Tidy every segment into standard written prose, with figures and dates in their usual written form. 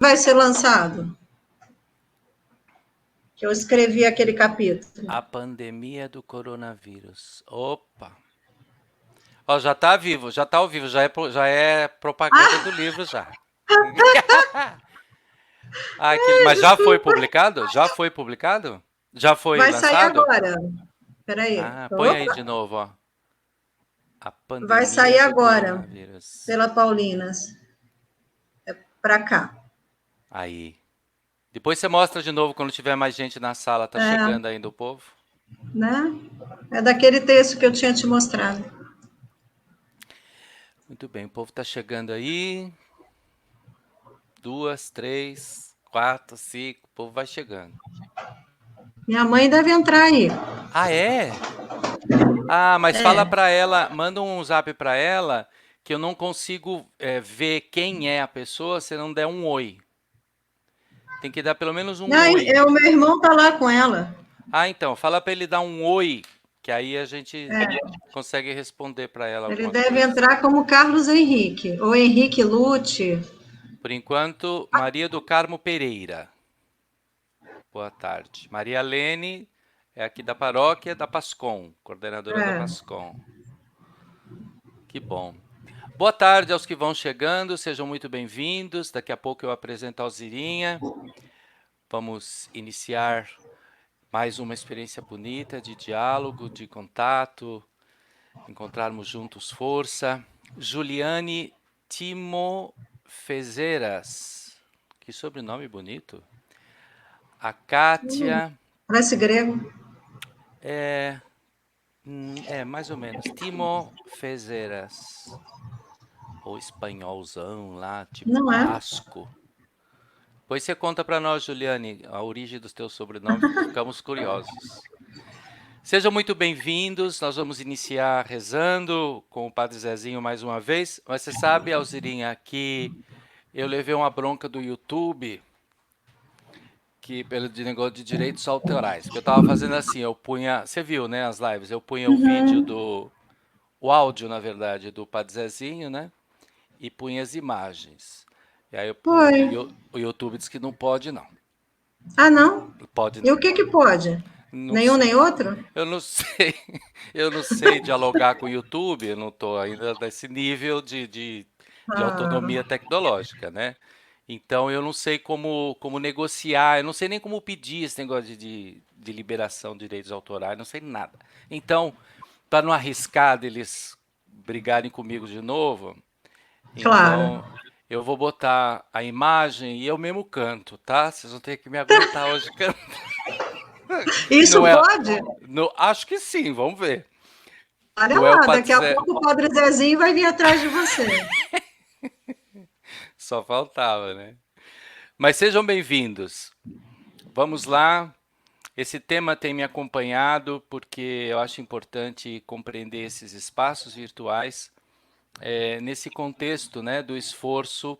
vai ser lançado? Que eu escrevi aquele capítulo. A pandemia do coronavírus. Opa! Ó, já tá vivo, já tá ao vivo, já é propaganda do livro já. Mas já foi Desculpa. publicado? Já foi publicado? Já foi Vai sair lançado? agora. Peraí. Ah, põe aí de Opa. novo, ó. A Vai sair pandemia do agora coronavírus. pela Paulinas. Para cá. Aí. Depois você mostra de novo quando tiver mais gente na sala. Tá É, chegando ainda o povo? né? É daquele texto que eu tinha te mostrado. Muito bem, o povo tá chegando aí. 2, 3, 4, 5. O povo vai chegando. Minha mãe deve entrar aí. Ah, é? Ah, mas fala É. pra ela, manda um zap pra ela que eu não consigo ver quem é a pessoa se não der um oi. Tem que dar pelo menos um Não, oi. o meu irmão tá lá com ela. Ah, então, fala pra ele dar um oi, que aí a gente É. consegue responder pra ela Ele alguma deve coisa. entrar como Carlos Henrique, ou Henrique Lute. Por enquanto, Maria do Carmo Pereira. Boa tarde. Maria Lene é aqui da paróquia da Pascom, coordenadora da É. Pascom. Que bom. Boa tarde aos que vão chegando, sejam muito bem-vindos. Daqui a pouco eu apresento a Alzirinha. Vamos iniciar mais uma experiência bonita de diálogo, de contato, encontrarmos juntos força. Juliane Timofezeras, que sobrenome bonito. A Kátia, Parece grego. é, mais ou menos. Timofezeras, ou espanholzão lá, tipo Não é? basco. Pois você conta para nós, Juliane, a origem dos teus sobrenomes, ficamos curiosos. Sejam muito bem-vindos, nós vamos iniciar rezando com o Padre Zezinho mais uma vez. Mas você sabe, Alzirinha, que eu levei uma bronca do YouTube que pelo negócio de direitos autorais. Que eu tava fazendo assim, eu punha, você viu, né, as lives, eu punha o vídeo o áudio, na verdade, do Padre Zezinho, né, e punha as imagens. E aí Foi. o YouTube disse que não pode não. Ah, não? Pode E não. o que que pode? Não Nenhum nem sei. outro? Eu não sei. Eu não sei dialogar com o YouTube, eu não estou ainda nesse nível de Ah, autonomia tecnológica, né? Então eu não sei como negociar, eu não sei nem como pedir esse negócio de liberação de direitos autorais, não sei nada. Então, para não arriscar deles brigarem comigo de novo, claro. então eu vou botar a imagem e eu mesmo canto, tá? Vocês vão ter que me aguentar hoje cantando. Isso Não é, pode? acho que sim, vamos ver. Olha Não é o lá, daqui a Padre. pouco o Padre Zezinho vai vir atrás de você. Só faltava, né? Mas sejam bem-vindos. Vamos lá. Esse tema tem me acompanhado porque eu acho importante compreender esses espaços virtuais nesse contexto, né, do esforço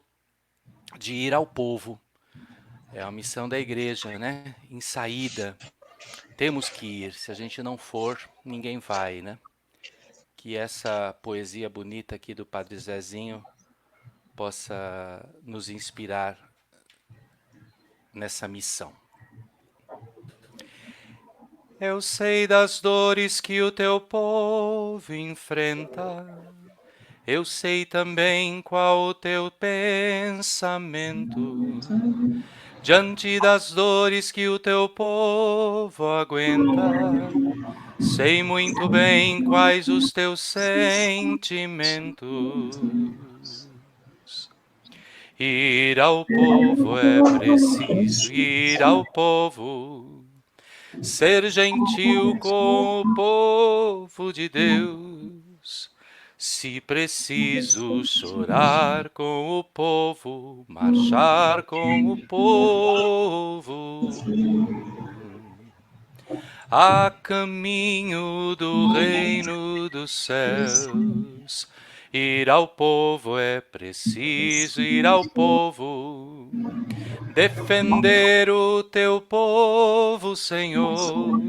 de ir ao povo. É a missão da igreja, né? Em saída. Temos que ir. Se a gente não for, ninguém vai, né? Que essa poesia bonita aqui do Padre Zezinho possa nos inspirar nessa missão. Eu sei das dores que o teu povo enfrenta. Eu sei também qual o teu pensamento. Diante das dores que o teu povo aguenta, sei muito bem quais os teus sentimentos. Ir ao povo é preciso, ir ao povo, ser gentil com o povo de Deus. Se preciso chorar com o povo, marchar com o povo. A caminho do reino dos céus. Ir ao povo é preciso ir ao povo. Defender o teu povo, Senhor.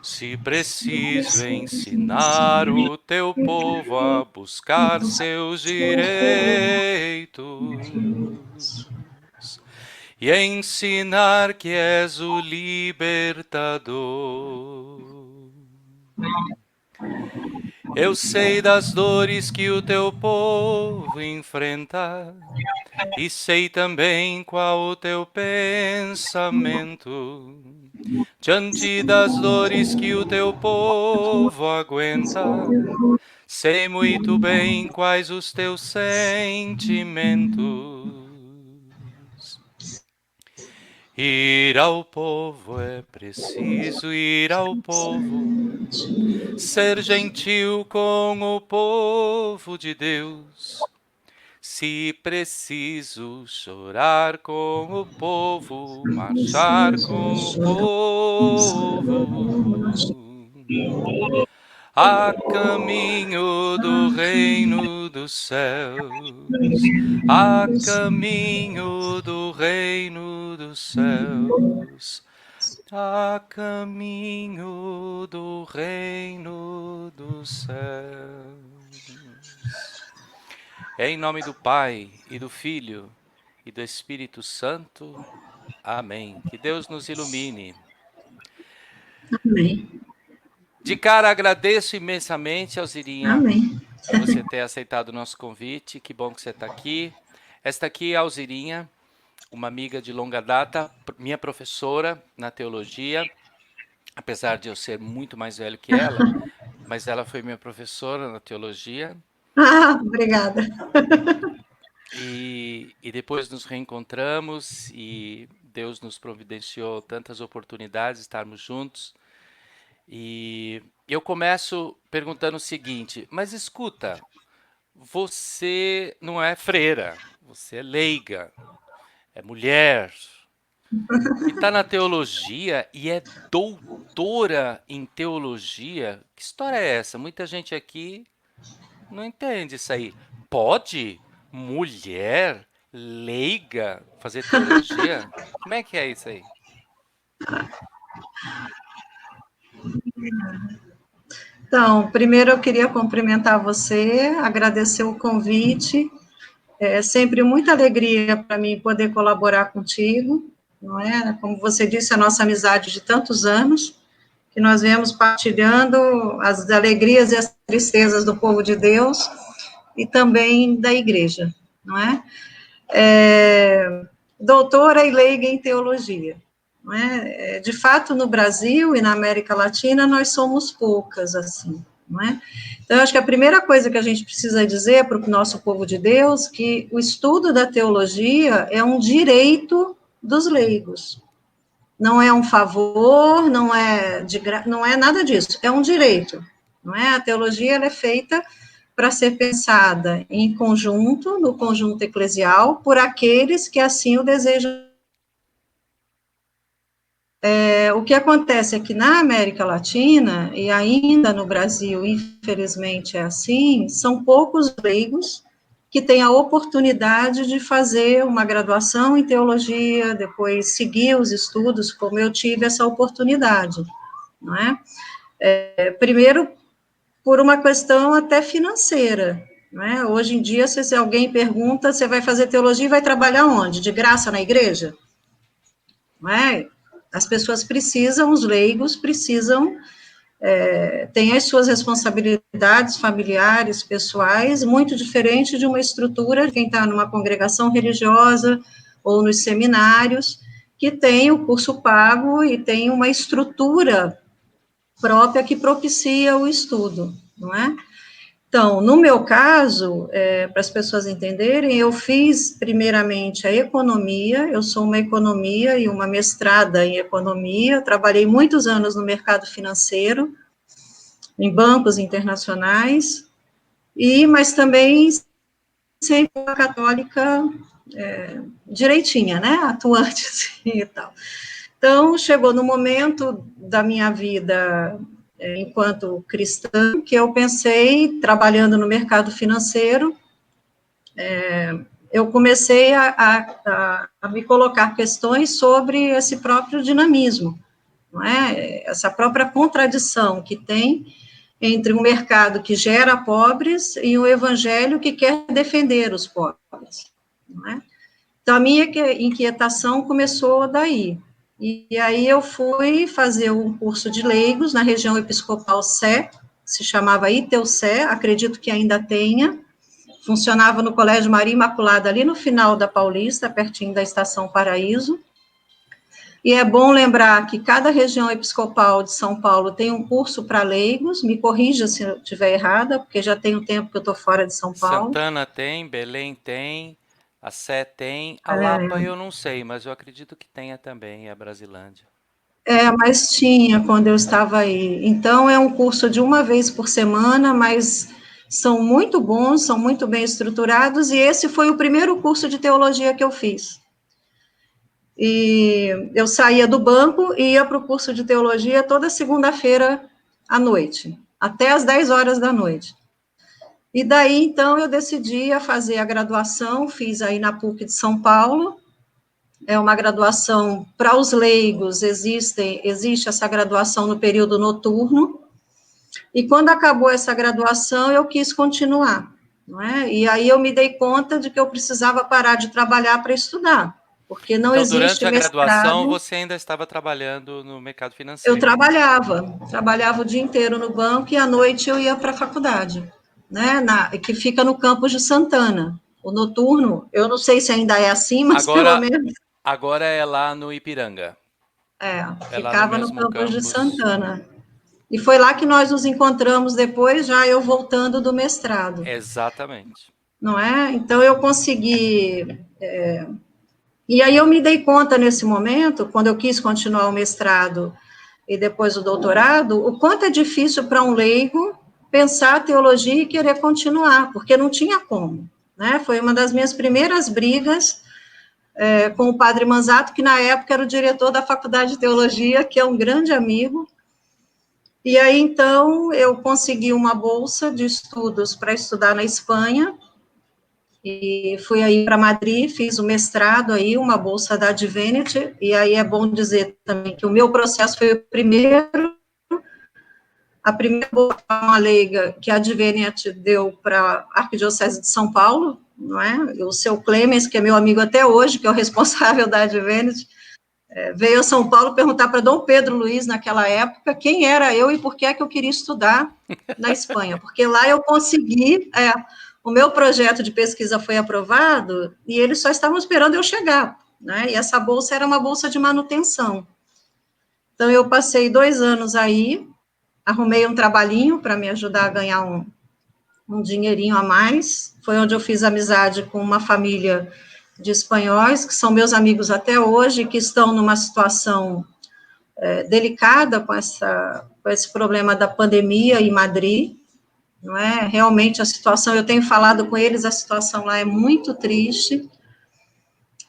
Se preciso ensinar o teu povo a buscar seus direitos. e ensinar que és o libertador. Eu sei das dores que o teu povo enfrenta, e sei também qual o teu pensamento. Diante das dores que o teu povo aguenta, sei muito bem quais os teus sentimentos. Ir ao povo é preciso, ir ao povo, ser gentil com o povo de Deus. Se preciso chorar com o povo, marchar com o povo, a caminho do reino dos céus, a caminho do reino dos céus, a caminho do reino dos céus. Em nome do Pai, e do Filho, e do Espírito Santo. Amém. Que Deus nos ilumine. Amém. De cara, agradeço imensamente, Alzirinha, Amém. por você ter aceitado o nosso convite. Que bom que você está aqui. Esta aqui é a Alzirinha, uma amiga de longa data, minha professora na teologia, apesar de eu ser muito mais velho que ela, mas ela foi minha professora na teologia. Obrigada. E depois nos reencontramos e Deus nos providenciou tantas oportunidades de estarmos juntos. E eu começo perguntando o seguinte: mas escuta, você não é freira, você é leiga, é mulher, e está na teologia e é doutora em teologia. Que história é essa? Muita gente aqui não entende isso aí. Pode mulher leiga fazer teologia? Como é que é isso aí? Então, primeiro eu queria cumprimentar você, agradecer o convite. É sempre muita alegria para mim poder colaborar contigo, não é? Como você disse, a nossa amizade de tantos anos, que nós viemos partilhando as alegrias e as tristezas do povo de Deus e também da igreja, não é? Doutora e leiga em teologia. Não é? De fato, no Brasil e na América Latina, nós somos poucas, assim, não é? Então, eu acho que a primeira coisa que a gente precisa dizer para o nosso povo de Deus, que o estudo da teologia é um direito dos leigos. Não é um favor, não é nada disso, é um direito, não é? A teologia, ela é feita para ser pensada em conjunto, no conjunto eclesial, por aqueles que assim o desejam. O que acontece é que na América Latina, e ainda no Brasil, infelizmente é assim, são poucos leigos que têm a oportunidade de fazer uma graduação em teologia, depois seguir os estudos, como eu tive essa oportunidade, não é? Primeiro, por uma questão até financeira, não é? Hoje em dia, se alguém pergunta, você vai fazer teologia e vai trabalhar onde? De graça na igreja? Não é? As pessoas precisam, os leigos precisam, têm as suas responsabilidades familiares, pessoais, muito diferente de uma estrutura de quem está numa congregação religiosa ou nos seminários, que tem o curso pago e tem uma estrutura própria que propicia o estudo, não é? Então, no meu caso, para as pessoas entenderem, eu fiz primeiramente a economia, eu sou uma economia e uma mestrada em economia, trabalhei muitos anos no mercado financeiro, em bancos internacionais, mas também sempre uma católica direitinha, né, atuante assim, e tal. Então, chegou no momento da minha vida enquanto cristã, que eu pensei, trabalhando no mercado financeiro, eu comecei a me colocar questões sobre esse próprio dinamismo, não é? Essa própria contradição que tem entre um mercado que gera pobres e um evangelho que quer defender os pobres, não é? Então, a minha inquietação começou daí. E aí eu fui fazer um curso de leigos na região episcopal Sé, se chamava ITEUCé, acredito que ainda tenha, funcionava no Colégio Maria Imaculada, ali no final da Paulista, pertinho da Estação Paraíso. E é bom lembrar que cada região episcopal de São Paulo tem um curso para leigos, me corrija se eu estiver errada, porque já tem um tempo que eu estou fora de São Paulo. Santana tem, Belém tem, a Sé tem, a Lapa eu não sei, mas eu acredito que tenha também, a Brasilândia. Mas tinha quando eu estava aí. Então, é um curso de uma vez por semana, mas são muito bons, são muito bem estruturados, e esse foi o primeiro curso de teologia que eu fiz. E eu saía do banco e ia para o curso de teologia toda segunda-feira à noite, até às 10 horas da noite. E daí, então, eu decidi fazer a graduação, fiz aí na PUC de São Paulo. É uma graduação para os leigos, existe essa graduação no período noturno, e quando acabou essa graduação, eu quis continuar, não é? E aí eu me dei conta de que eu precisava parar de trabalhar para estudar, porque não Então, existe durante a graduação, mestrado. você ainda estava trabalhando no mercado Eu financeiro. trabalhava o dia inteiro no banco, e à noite eu ia para a faculdade, né, que fica no campus de Santana. O noturno, eu não sei se ainda é assim, mas pelo Agora, menos agora é lá no Ipiranga. É lá no ficava no mesmo campus de campus. Santana. E foi lá que nós nos encontramos depois, já eu voltando do mestrado, Exatamente. não é? Então eu consegui. E aí eu me dei conta nesse momento, quando eu quis continuar o mestrado e depois o doutorado, o quanto é difícil para um leigo pensar a teologia e querer continuar, porque não tinha como, né? Foi uma das minhas primeiras brigas com o padre Manzato, que na época era o diretor da Faculdade de Teologia, que é um grande amigo. E aí, então, eu consegui uma bolsa de estudos para estudar na Espanha, e fui aí para Madrid, fiz o mestrado aí, uma bolsa da Adventist, e aí é bom dizer também que o meu processo foi a primeira bolsa uma leiga que a Adventist deu para a Arquidiocese de São Paulo, não é? O seu Clemens, que é meu amigo até hoje, que é o responsável da Adventist, veio a São Paulo perguntar para Dom Pedro Luiz, naquela época, quem era eu e por que é que eu queria estudar na Espanha, porque lá eu consegui, o meu projeto de pesquisa foi aprovado e eles só estavam esperando eu chegar, né? E essa bolsa era uma bolsa de manutenção. Então, eu passei 2 anos aí, arrumei um trabalhinho para me ajudar a ganhar um dinheirinho a mais, foi onde eu fiz amizade com uma família de espanhóis, que são meus amigos até hoje, que estão numa situação delicada com esse problema da pandemia em Madrid, não é? Realmente a situação, eu tenho falado com eles, a situação lá é muito triste.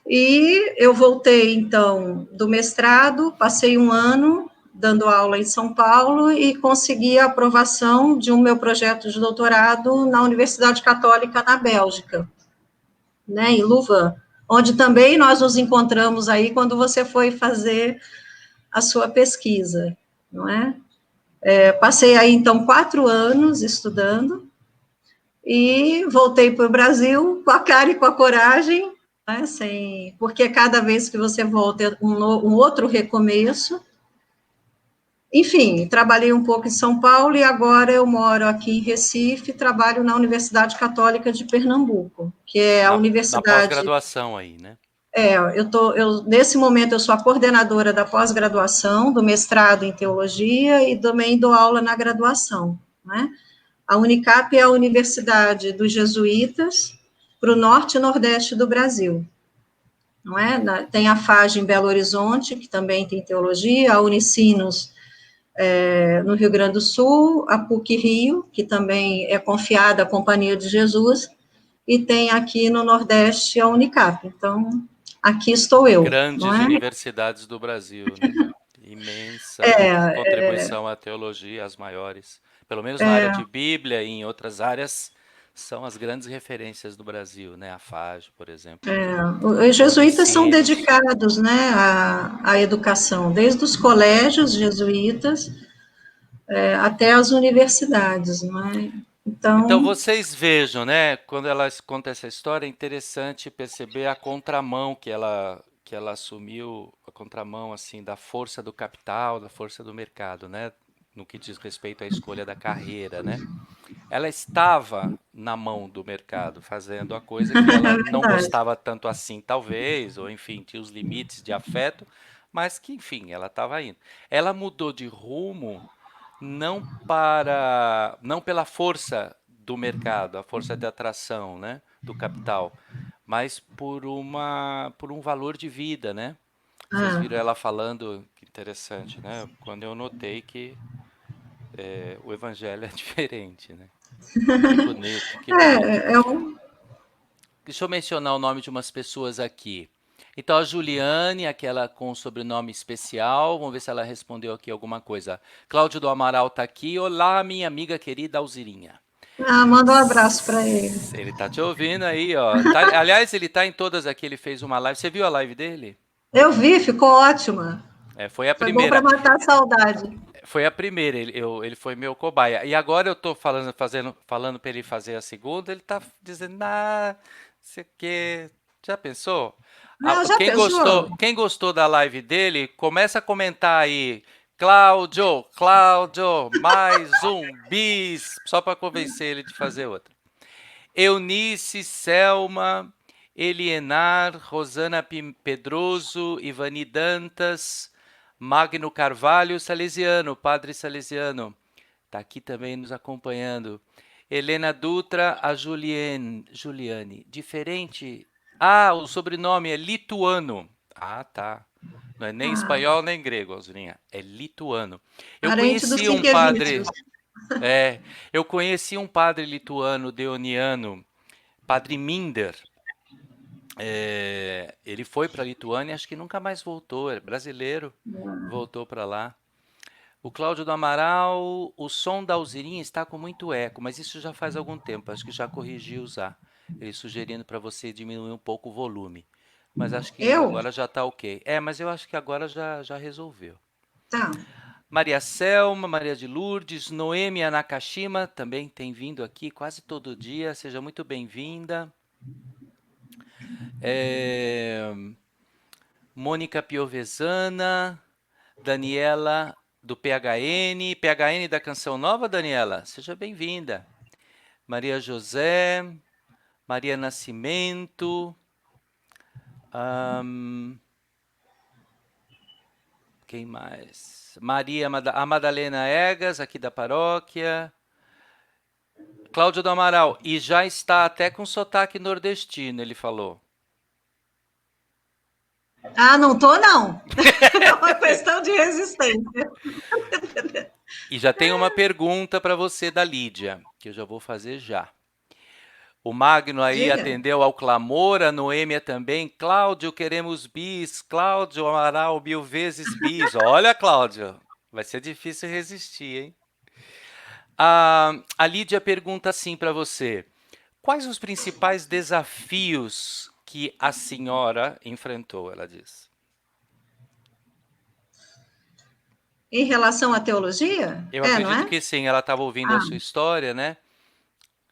E eu voltei, então, do mestrado, passei um ano dando aula em São Paulo e consegui a aprovação de um meu projeto de doutorado na Universidade Católica na Bélgica, né, em Louvain, onde também nós nos encontramos aí quando você foi fazer a sua pesquisa, não é? Passei aí, então, 4 anos estudando e voltei para o Brasil com a cara e com a coragem, né, porque cada vez que você volta é um outro recomeço. Enfim, trabalhei um pouco em São Paulo e agora eu moro aqui em Recife, trabalho na Universidade Católica de Pernambuco, que é a Na universidade. pós-graduação aí, né? Nesse momento eu sou a coordenadora da pós-graduação, do mestrado em teologia e também dou aula na graduação, né? A Unicap é a universidade dos jesuítas para o norte e nordeste do Brasil, não é? Tem a FAG em Belo Horizonte, que também tem teologia, a Unicinos no Rio Grande do Sul, a PUC Rio, que também é confiada à Companhia de Jesus, e tem aqui no Nordeste a Unicap. Então, aqui estou eu, não Grandes é? universidades do Brasil, né? Imensa contribuição à teologia, as maiores. Pelo menos na área de Bíblia e em outras áreas, são as grandes referências do Brasil, né? A FAG, por exemplo. Os A jesuítas são Unicinos. dedicados, né, à educação, desde os colégios jesuítas até as universidades, não é? Então Então, vocês vejam, né? Quando ela conta essa história, é interessante perceber a contramão que ela assumiu, a contramão assim da força do capital, da força do mercado, né? No que diz respeito à escolha da carreira, né? Ela estava na mão do mercado, fazendo a coisa que ela é não verdade. gostava tanto assim, talvez, ou enfim, tinha os limites de afeto, mas que, enfim, ela estava indo. Ela mudou de rumo não pela força do mercado, a força de atração, né, do capital, mas por um valor de vida, né? Vocês Ah, viram ela falando, que interessante, né? Quando eu notei que o evangelho é diferente, né? Que bonito, que bonito. é um... Deixa eu mencionar o nome de umas pessoas aqui. Então, a Juliane, aquela com o sobrenome especial, vamos ver se ela respondeu aqui alguma coisa. Cláudio do Amaral está aqui. Olá, minha amiga querida Alzirinha. Manda um abraço para ele. Ele tá te ouvindo aí, ó. Aliás, ele tá em todas aqui, ele fez uma live. Você viu a live dele? Eu vi, ficou ótima. Foi a Foi bom para primeira. matar a saudade. Foi a primeira, ele foi meu cobaia. E agora eu tô falando para ele fazer a segunda, ele tá dizendo, sei que. Já pensou? Ah, já pensou? Quem gostou da live dele, começa a comentar aí. Cláudio, Cláudio, mais um bis, só para convencer ele de fazer outra. Eunice, Selma, Elienar, Rosana Pedroso, Ivani Dantas, Magno Carvalho Salesiano, Padre Salesiano, está aqui também nos acompanhando. Helena Dutra, a Juliane. Diferente. O sobrenome é lituano. Tá. Não é nem Ah, espanhol nem grego, Alzirinha. É lituano. Eu parente dos conheci um padre. Sinkevicius. É, eu conheci um padre lituano, deoniano, Padre Minder. Ele foi para a Lituânia, acho que nunca mais voltou. É brasileiro, voltou para lá. O Cláudio do Amaral, o som da Alzirinha está com muito eco, mas isso já faz algum tempo, acho que já corrigi usar. Ele sugerindo para você diminuir um pouco o volume. Mas acho que Eu? agora já está ok. Mas eu acho que agora já resolveu. Tá. Maria Selma, Maria de Lourdes, Noemi Nakashima também tem vindo aqui quase todo dia. Seja muito bem-vinda. É, Mônica Piovesana, Daniela do PHN da Canção Nova, Daniela, seja bem-vinda. Maria José, Maria Nascimento, quem mais? A Madalena Egas, aqui da paróquia. Cláudio do Amaral, e já está até com sotaque nordestino, ele falou. Não tô, não. É uma questão de resistência. E já tem uma pergunta para você da Lídia, que eu já vou fazer já. O Magno aí Diga. atendeu ao clamor, a Noêmia também. Cláudio, queremos bis. Cláudio Amaral, 1000 vezes bis. Olha, Cláudio, vai ser difícil resistir, hein? A Lídia pergunta assim para você: quais os principais desafios que a senhora enfrentou? Ela diz. Em relação à teologia? Eu Não acredito é? que sim, ela estava ouvindo a Ah, sua história, né?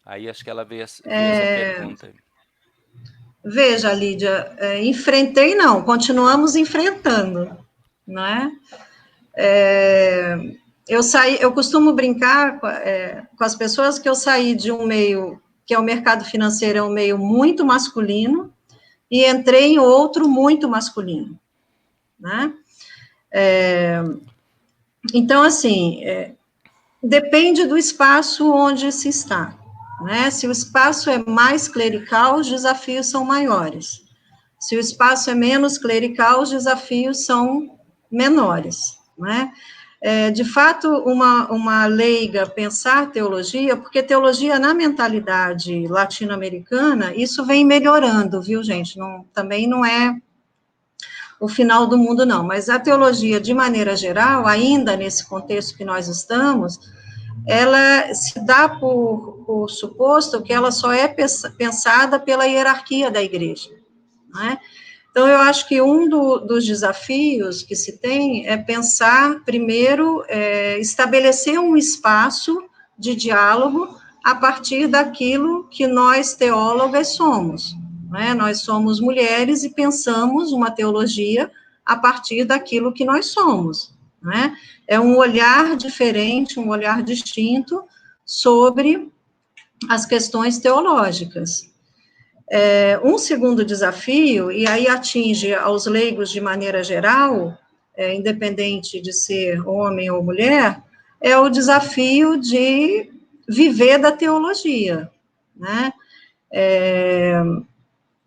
Aí acho que ela viu essa pergunta. veja, Lídia, enfrentei não, continuamos enfrentando, não é? Eu costumo brincar com as pessoas que eu saí de um meio, que é o mercado financeiro, é um meio muito masculino, e entrei em outro muito masculino, né? Então, assim, depende do espaço onde se está, né? Se o espaço é mais clerical, os desafios são maiores. Se o espaço é menos clerical, os desafios são menores, né? De fato, uma leiga pensar teologia, porque teologia na mentalidade latino-americana, isso vem melhorando, viu, gente? Também não é o final do mundo, não, mas a teologia, de maneira geral, ainda nesse contexto que nós estamos, ela se dá por suposto que ela só é pensada pela hierarquia da igreja, né? Então, eu acho que dos desafios que se tem é pensar, primeiro, estabelecer um espaço de diálogo a partir daquilo que nós teólogas somos, né? Nós somos mulheres e pensamos uma teologia a partir daquilo que nós somos, né? É um olhar diferente, um olhar distinto sobre as questões teológicas. Um segundo desafio, e aí atinge aos leigos de maneira geral, independente de ser homem ou mulher, é o desafio de viver da teologia, né?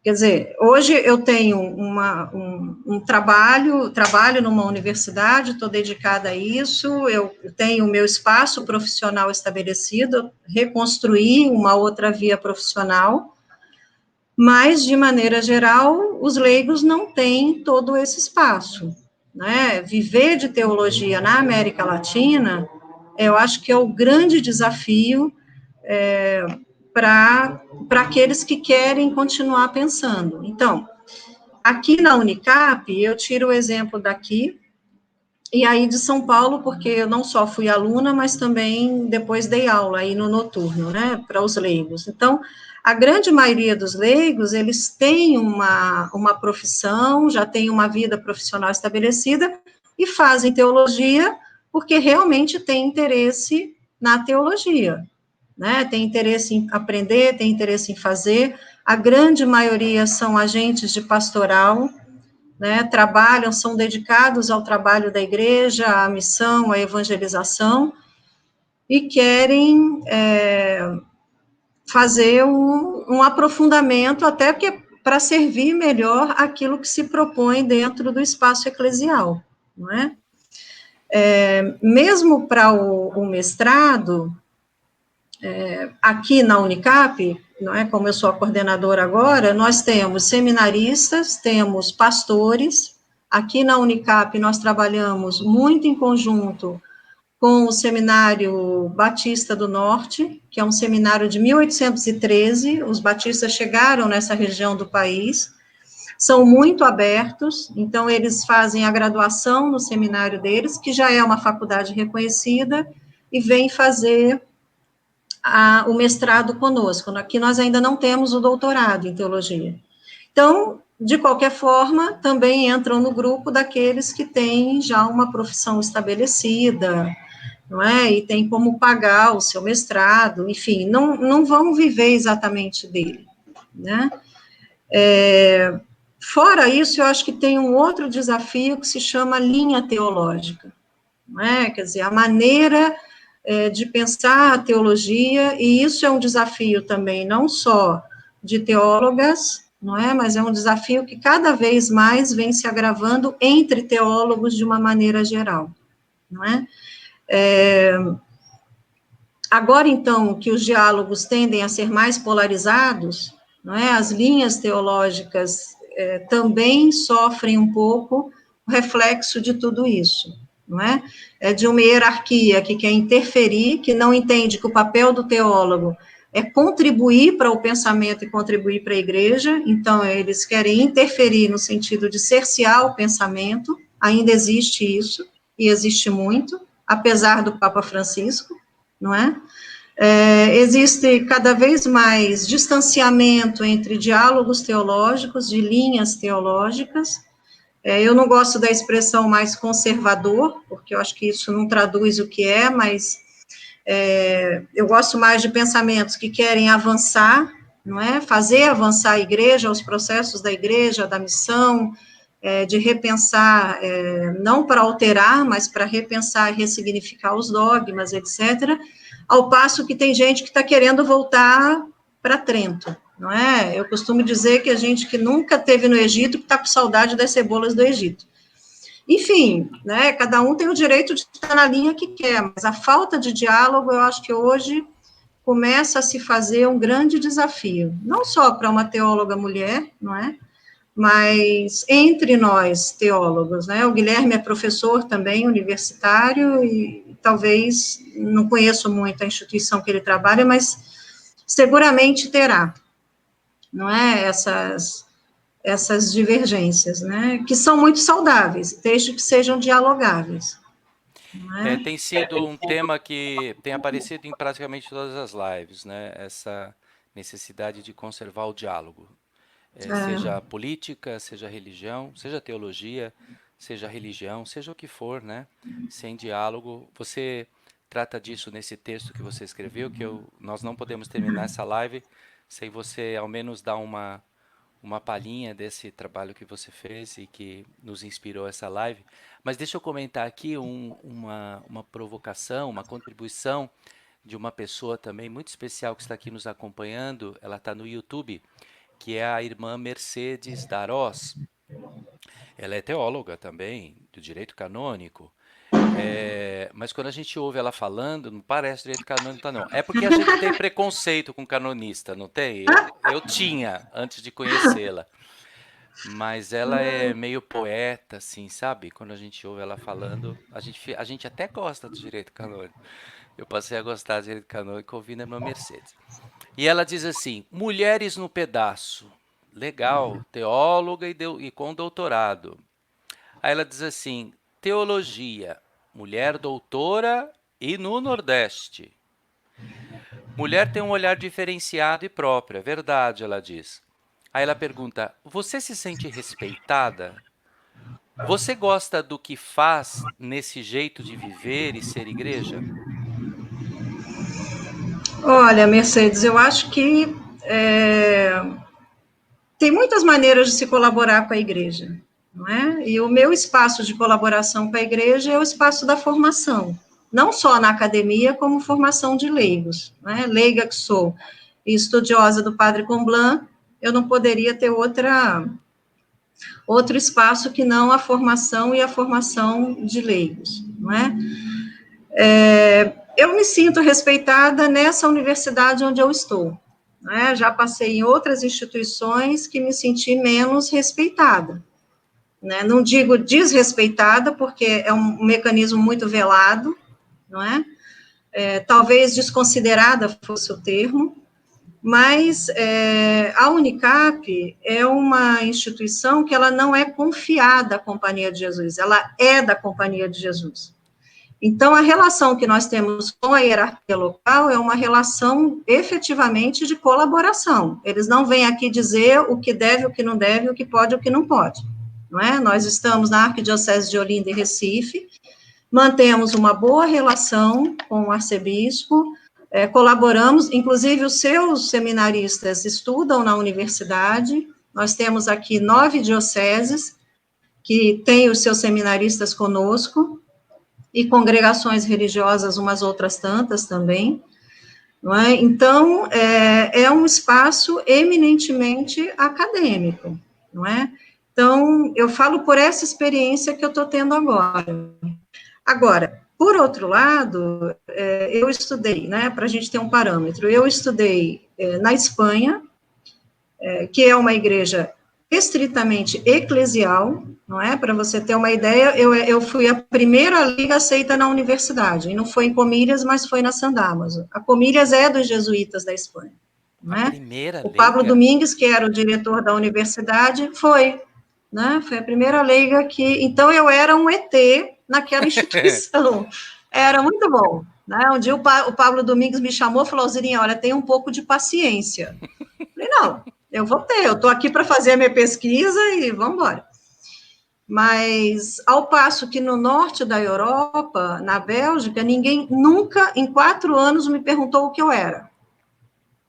Quer dizer, hoje eu tenho um trabalho numa universidade, estou dedicada a isso, eu tenho o meu espaço profissional estabelecido, reconstruí uma outra via profissional, mas, de maneira geral, os leigos não têm todo esse espaço, né? Viver de teologia na América Latina, eu acho que é o grande desafio para aqueles que querem continuar pensando. Então, aqui na Unicap, eu tiro o exemplo daqui, e aí de São Paulo, porque eu não só fui aluna, mas também depois dei aula aí no noturno, né, para os leigos. Então, a grande maioria dos leigos, eles têm uma profissão, já têm uma vida profissional estabelecida, e fazem teologia porque realmente têm interesse na teologia, né, tem interesse em aprender, tem interesse em fazer. A grande maioria são agentes de pastoral, né, trabalham, são dedicados ao trabalho da igreja, à missão, à evangelização, e querem fazer um aprofundamento, até porque para servir melhor aquilo que se propõe dentro do espaço eclesial, não é? Mesmo para o mestrado, aqui na Unicap, não é, como eu sou a coordenadora agora, nós temos seminaristas, temos pastores. Aqui na Unicap nós trabalhamos muito em conjunto com o Seminário Batista do Norte, que é um seminário de 1813, os batistas chegaram nessa região do país, são muito abertos, então eles fazem a graduação no seminário deles, que já é uma faculdade reconhecida, e vêm fazer o mestrado conosco. Aqui nós ainda não temos o doutorado em teologia. Então, de qualquer forma, também entram no grupo daqueles que têm já uma profissão estabelecida, não é? E tem como pagar o seu mestrado, enfim, não vão viver exatamente dele, né? Fora isso, eu acho que tem um outro desafio que se chama linha teológica, não é? Quer dizer, a maneira de pensar a teologia, e isso é um desafio também, não só de teólogas, não é? Mas é um desafio que cada vez mais vem se agravando entre teólogos de uma maneira geral, não é? Agora, então, que os diálogos tendem a ser mais polarizados, não é? As linhas teológicas também sofrem um pouco o reflexo de tudo isso, não é? É de uma hierarquia que quer interferir, que não entende que o papel do teólogo é contribuir para o pensamento e contribuir para a igreja, então eles querem interferir no sentido de cercear o pensamento, ainda existe isso, e existe muito, apesar do Papa Francisco, não é? Existe cada vez mais distanciamento entre diálogos teológicos, de linhas teológicas. Eu não gosto da expressão mais conservador, porque eu acho que isso não traduz o que é, mas eu gosto mais de pensamentos que querem avançar, não é? Fazer avançar a igreja, os processos da igreja, da missão, de repensar, não para alterar, mas para repensar e ressignificar os dogmas, etc., ao passo que tem gente que está querendo voltar para Trento, não é? Eu costumo dizer que a gente que nunca esteve no Egito, que está com saudade das cebolas do Egito. Enfim, né, cada um tem o direito de estar na linha que quer, mas a falta de diálogo, eu acho que hoje começa a se fazer um grande desafio, não só para uma teóloga mulher, não é? Mas entre nós, teólogos, né? O Guilherme é professor também, universitário, e talvez, não conheço muito a instituição que ele trabalha, mas seguramente terá, não é? Essas divergências, né? Que são muito saudáveis, desde que sejam dialogáveis. não é? Tem sido um tema que tem aparecido em praticamente todas as lives, né? Essa necessidade de conservar o diálogo. Seja É, política, seja religião, seja teologia, seja religião, seja o que for, né? Sem diálogo, você trata disso nesse texto que você escreveu, nós não podemos terminar essa live sem você ao menos dar uma palhinha desse trabalho que você fez e que nos inspirou essa live. Mas deixa eu comentar aqui uma provocação, uma contribuição de uma pessoa também muito especial que está aqui nos acompanhando. Ela está no YouTube, que é a irmã Mercedes Darós. Ela é teóloga também, do direito canônico. Mas quando a gente ouve ela falando, não parece direito canônico, não. É porque a gente tem preconceito com canonista, não tem? Eu tinha, antes de conhecê-la. Mas ela é meio poeta, assim, sabe? Quando a gente ouve ela falando, a gente até gosta do direito canônico. Eu passei a gostar do direito canônico ouvindo a irmã Mercedes. E ela diz assim: mulheres no pedaço. Legal, teóloga e com doutorado. Aí ela diz assim: teologia, mulher doutora e no Nordeste. Mulher tem um olhar diferenciado e próprio, é verdade, ela diz. Aí ela pergunta: você se sente respeitada? Você gosta do que faz nesse jeito de viver e ser igreja? olha, Mercedes, eu acho que tem muitas maneiras de se colaborar com a igreja, não é? E o meu espaço de colaboração com a igreja é o espaço da formação, não só na academia, como formação de leigos, né? Leiga que sou e estudiosa do Padre Comblan, eu não poderia ter outro espaço que não a formação e a formação de leigos, não é? Eu me sinto respeitada nessa universidade onde eu estou. Né? Já passei em outras instituições que me senti menos respeitada. Né? Não digo desrespeitada, porque é um mecanismo muito velado, não é? Talvez desconsiderada fosse o termo, mas a Unicap é uma instituição que ela não é confiada à Companhia de Jesus, ela é da Companhia de Jesus. Então, a relação que nós temos com a hierarquia local é uma relação efetivamente de colaboração. Eles não vêm aqui dizer o que deve, o que não deve, o que pode, o que não pode. Não é? Nós estamos na Arquidiocese de Olinda e Recife, mantemos uma boa relação com o arcebispo, colaboramos, inclusive os seus seminaristas estudam na universidade, nós temos aqui 9 dioceses que têm os seus seminaristas conosco, e congregações religiosas, umas outras tantas também, não é? Então, é um espaço eminentemente acadêmico, não é? Então, eu falo por essa experiência que eu estou tendo agora. Agora, por outro lado, eu estudei, né, para a gente ter um parâmetro, eu estudei na Espanha, que é uma igreja estritamente eclesial, não é? Para você ter uma ideia, eu fui a primeira liga aceita na universidade, e não foi em Comilhas, mas foi na San Damaso. A Comilhas é dos jesuítas da Espanha, não A é? primeira O Pablo leiga? Domingues, que era o diretor da universidade, foi, né? Foi a primeira leiga que... Então, eu era um ET naquela instituição. Era muito bom. Né? Um dia o Pablo Domingues me chamou e falou, Zirinha, olha, tem um pouco de paciência. Eu falei, não, eu vou ter, eu estou aqui para fazer a minha pesquisa e vamos embora. Mas, ao passo que no norte da Europa, na Bélgica, ninguém nunca, em 4 anos, me perguntou o que eu era.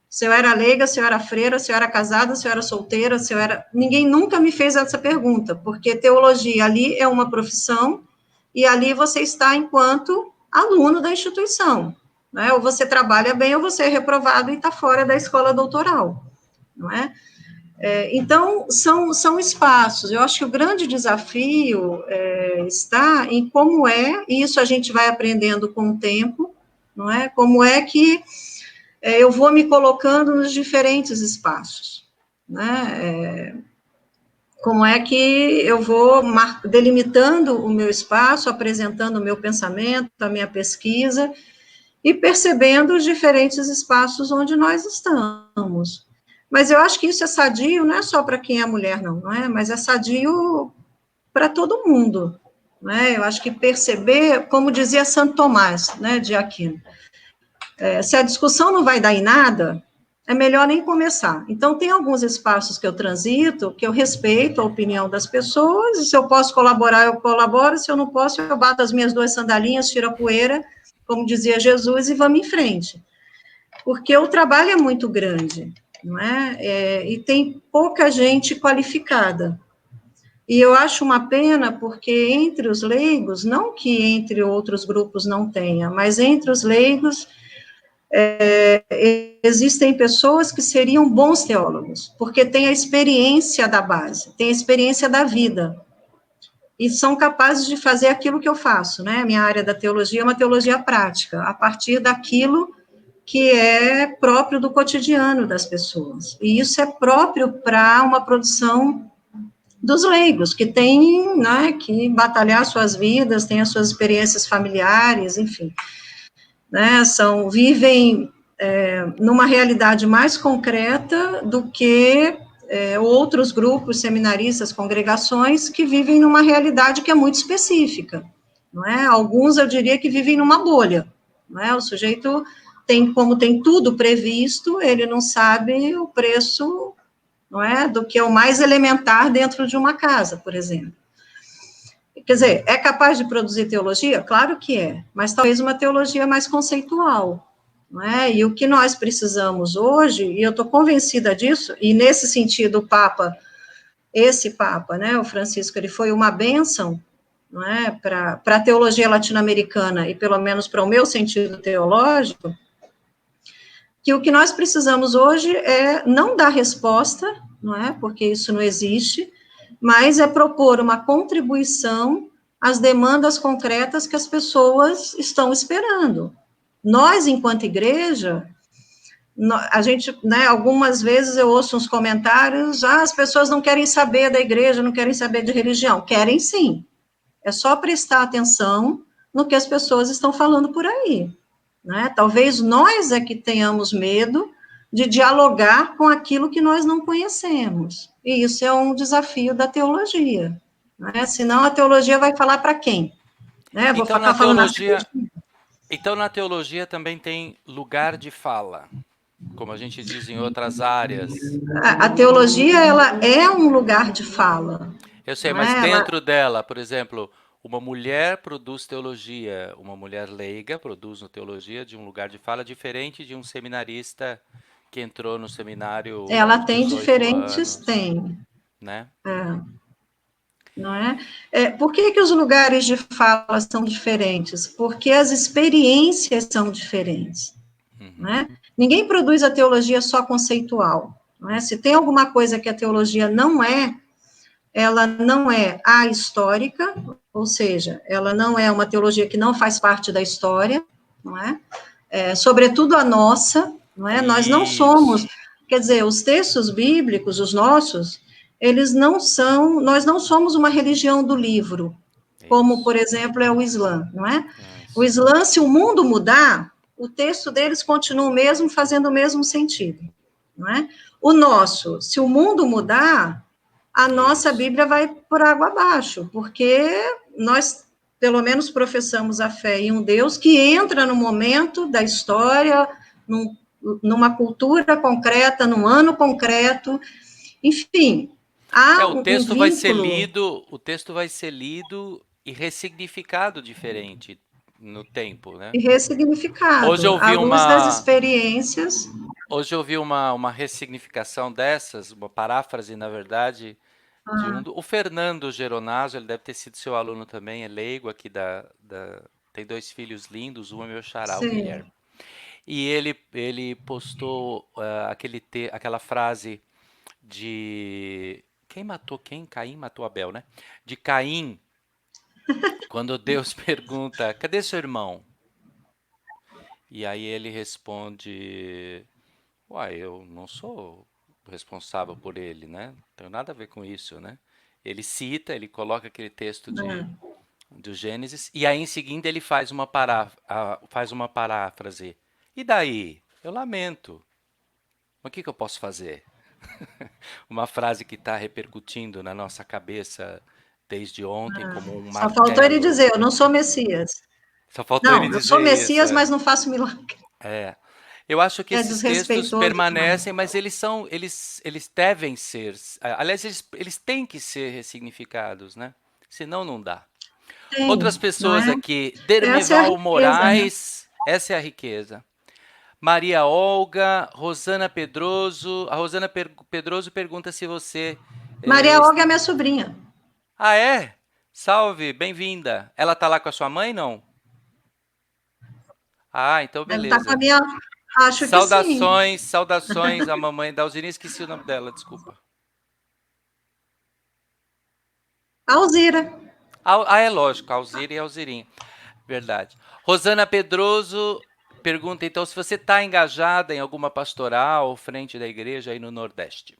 Se eu era leiga, se eu era freira, se eu era casada, se eu era solteira, se eu era... Ninguém nunca me fez essa pergunta, porque teologia ali é uma profissão, e ali você está enquanto aluno da instituição. Né? Ou você trabalha bem, ou você é reprovado e está fora da escola doutoral. Não é? Então, são espaços. Eu acho que o grande desafio está em como e isso a gente vai aprendendo com o tempo, não é? Como é que eu vou me colocando nos diferentes espaços, né? Como é que eu vou delimitando o meu espaço, apresentando o meu pensamento, a minha pesquisa, e percebendo os diferentes espaços onde nós estamos. Mas eu acho que isso é sadio, não é só para quem é mulher, não é? Mas é sadio para todo mundo, né? Eu acho que perceber, como dizia Santo Tomás, né, de Aquino, se a discussão não vai dar em nada, é melhor nem começar. Então, tem alguns espaços que eu transito, que eu respeito a opinião das pessoas, e se eu posso colaborar, eu colaboro, se eu não posso, eu bato as minhas 2 sandalinhas, tiro a poeira, como dizia Jesus, e vamos em frente. Porque o trabalho é muito grande, não é? E tem pouca gente qualificada. E eu acho uma pena, porque entre os leigos, não que entre outros grupos não tenha, mas entre os leigos, existem pessoas que seriam bons teólogos, porque têm a experiência da base, têm a experiência da vida, e são capazes de fazer aquilo que eu faço, né? Minha área da teologia é uma teologia prática, a partir daquilo que é próprio do cotidiano das pessoas. E isso é próprio para uma produção dos leigos, que têm, né, que batalhar suas vidas, têm as suas experiências familiares, enfim, né, vivem numa realidade mais concreta do que outros grupos, seminaristas, congregações, que vivem numa realidade que é muito específica, não é? Alguns, eu diria, que vivem numa bolha, não é? O sujeito como tem tudo previsto, ele não sabe o preço, não é, do que é o mais elementar dentro de uma casa, por exemplo. Quer dizer, é capaz de produzir teologia? Claro que é, mas talvez uma teologia mais conceitual, não é? E o que nós precisamos hoje, e eu estou convencida disso, e nesse sentido o Papa, esse Papa, né, o Francisco, ele foi uma bênção, não é, para a teologia latino-americana, e pelo menos para o meu sentido teológico, que o que nós precisamos hoje é não dar resposta, não é, porque isso não existe, mas é propor uma contribuição às demandas concretas que as pessoas estão esperando. Nós, enquanto igreja, a gente, né, algumas vezes eu ouço uns comentários, as pessoas não querem saber da igreja, não querem saber de religião. Querem sim. É só prestar atenção no que as pessoas estão falando por aí. Né? Talvez nós é que tenhamos medo de dialogar com aquilo que nós não conhecemos. E isso é um desafio da teologia. Né? Senão a teologia vai falar para quem? Né? Vou Então, ficar falando assim. na teologia também tem lugar de fala, como a gente diz em outras áreas. A teologia, ela é um lugar de fala. Eu sei, Não mas é? Ela, dentro dela, por exemplo, uma mulher produz teologia, uma mulher leiga produz teologia de um lugar de fala diferente de um seminarista que entrou no seminário ela aos tem 18 diferentes, anos, tem. né? Não é? Por que os lugares de fala são diferentes? Porque as experiências são diferentes. Não Uhum. é? Ninguém produz a teologia só conceitual. Não é? Se tem alguma coisa que a teologia não é, ela não é ahistórica, ou seja, ela não é uma teologia que não faz parte da história, não é? Sobretudo a nossa, não é? Nós não somos, Isso, quer dizer, os textos bíblicos, os nossos, eles não são, nós não somos uma religião do livro, como, por isso, exemplo, é o Islã, não é? O isso. Islã, se o mundo mudar, o texto deles continua o mesmo, fazendo o mesmo sentido, não é? O nosso, se o mundo mudar, a nossa Isso. Bíblia vai por água abaixo, porque nós, pelo menos, professamos a fé em um Deus que entra no momento da história, numa cultura concreta, num ano concreto, enfim, há um vínculo O texto vai ser lido e ressignificado diferente no tempo, né? Hoje ressignificado, eu à vi luz das uma, experiências. hoje eu vi uma ressignificação dessas, uma paráfrase, na verdade, de o Fernando Geronasso, ele deve ter sido seu aluno também, é leigo aqui tem 2 filhos lindos, um é meu xará, o Sim. Guilherme. E ele postou aquela frase de quem matou quem? Caim matou Abel, né? De Caim, quando Deus pergunta: cadê seu irmão? E aí ele responde: uai, eu não sou responsável por ele, né? Não tenho nada a ver com isso, né? Ele cita, ele coloca aquele texto do Gênesis, e aí em seguida ele faz uma paráfrase. E daí? Eu lamento. O que eu posso fazer? Uma frase que está repercutindo na nossa cabeça desde ontem como um Só faltou ele martelo. dizer, eu não sou Messias. Só faltou ele Não, eu sou dizer isso. Messias, mas não faço milagre. Eu acho que É esses textos desrespeitoso demais. permanecem, mas eles devem ser, aliás, eles têm que ser ressignificados, né? Senão não dá. Outras Tem, não pessoas é? aqui, Essa é a Dermeval riqueza, né? Moraes, essa é a riqueza. Maria Olga, Rosana Pedroso. A Rosana Pedroso pergunta se você. Maria Olga é minha sobrinha. Ah, é? Salve, bem-vinda. Ela tá lá com a sua mãe, não? Ah, então Deve estar com a beleza. minha... Acho que sim. Saudações, saudações à mamãe da Alzira. Esqueci o nome dela, desculpa. Alzira. Ah, é lógico, Alzira e Alzirinha. Verdade. Rosana Pedroso pergunta, então, se você está engajada em alguma pastoral, frente da igreja aí no Nordeste.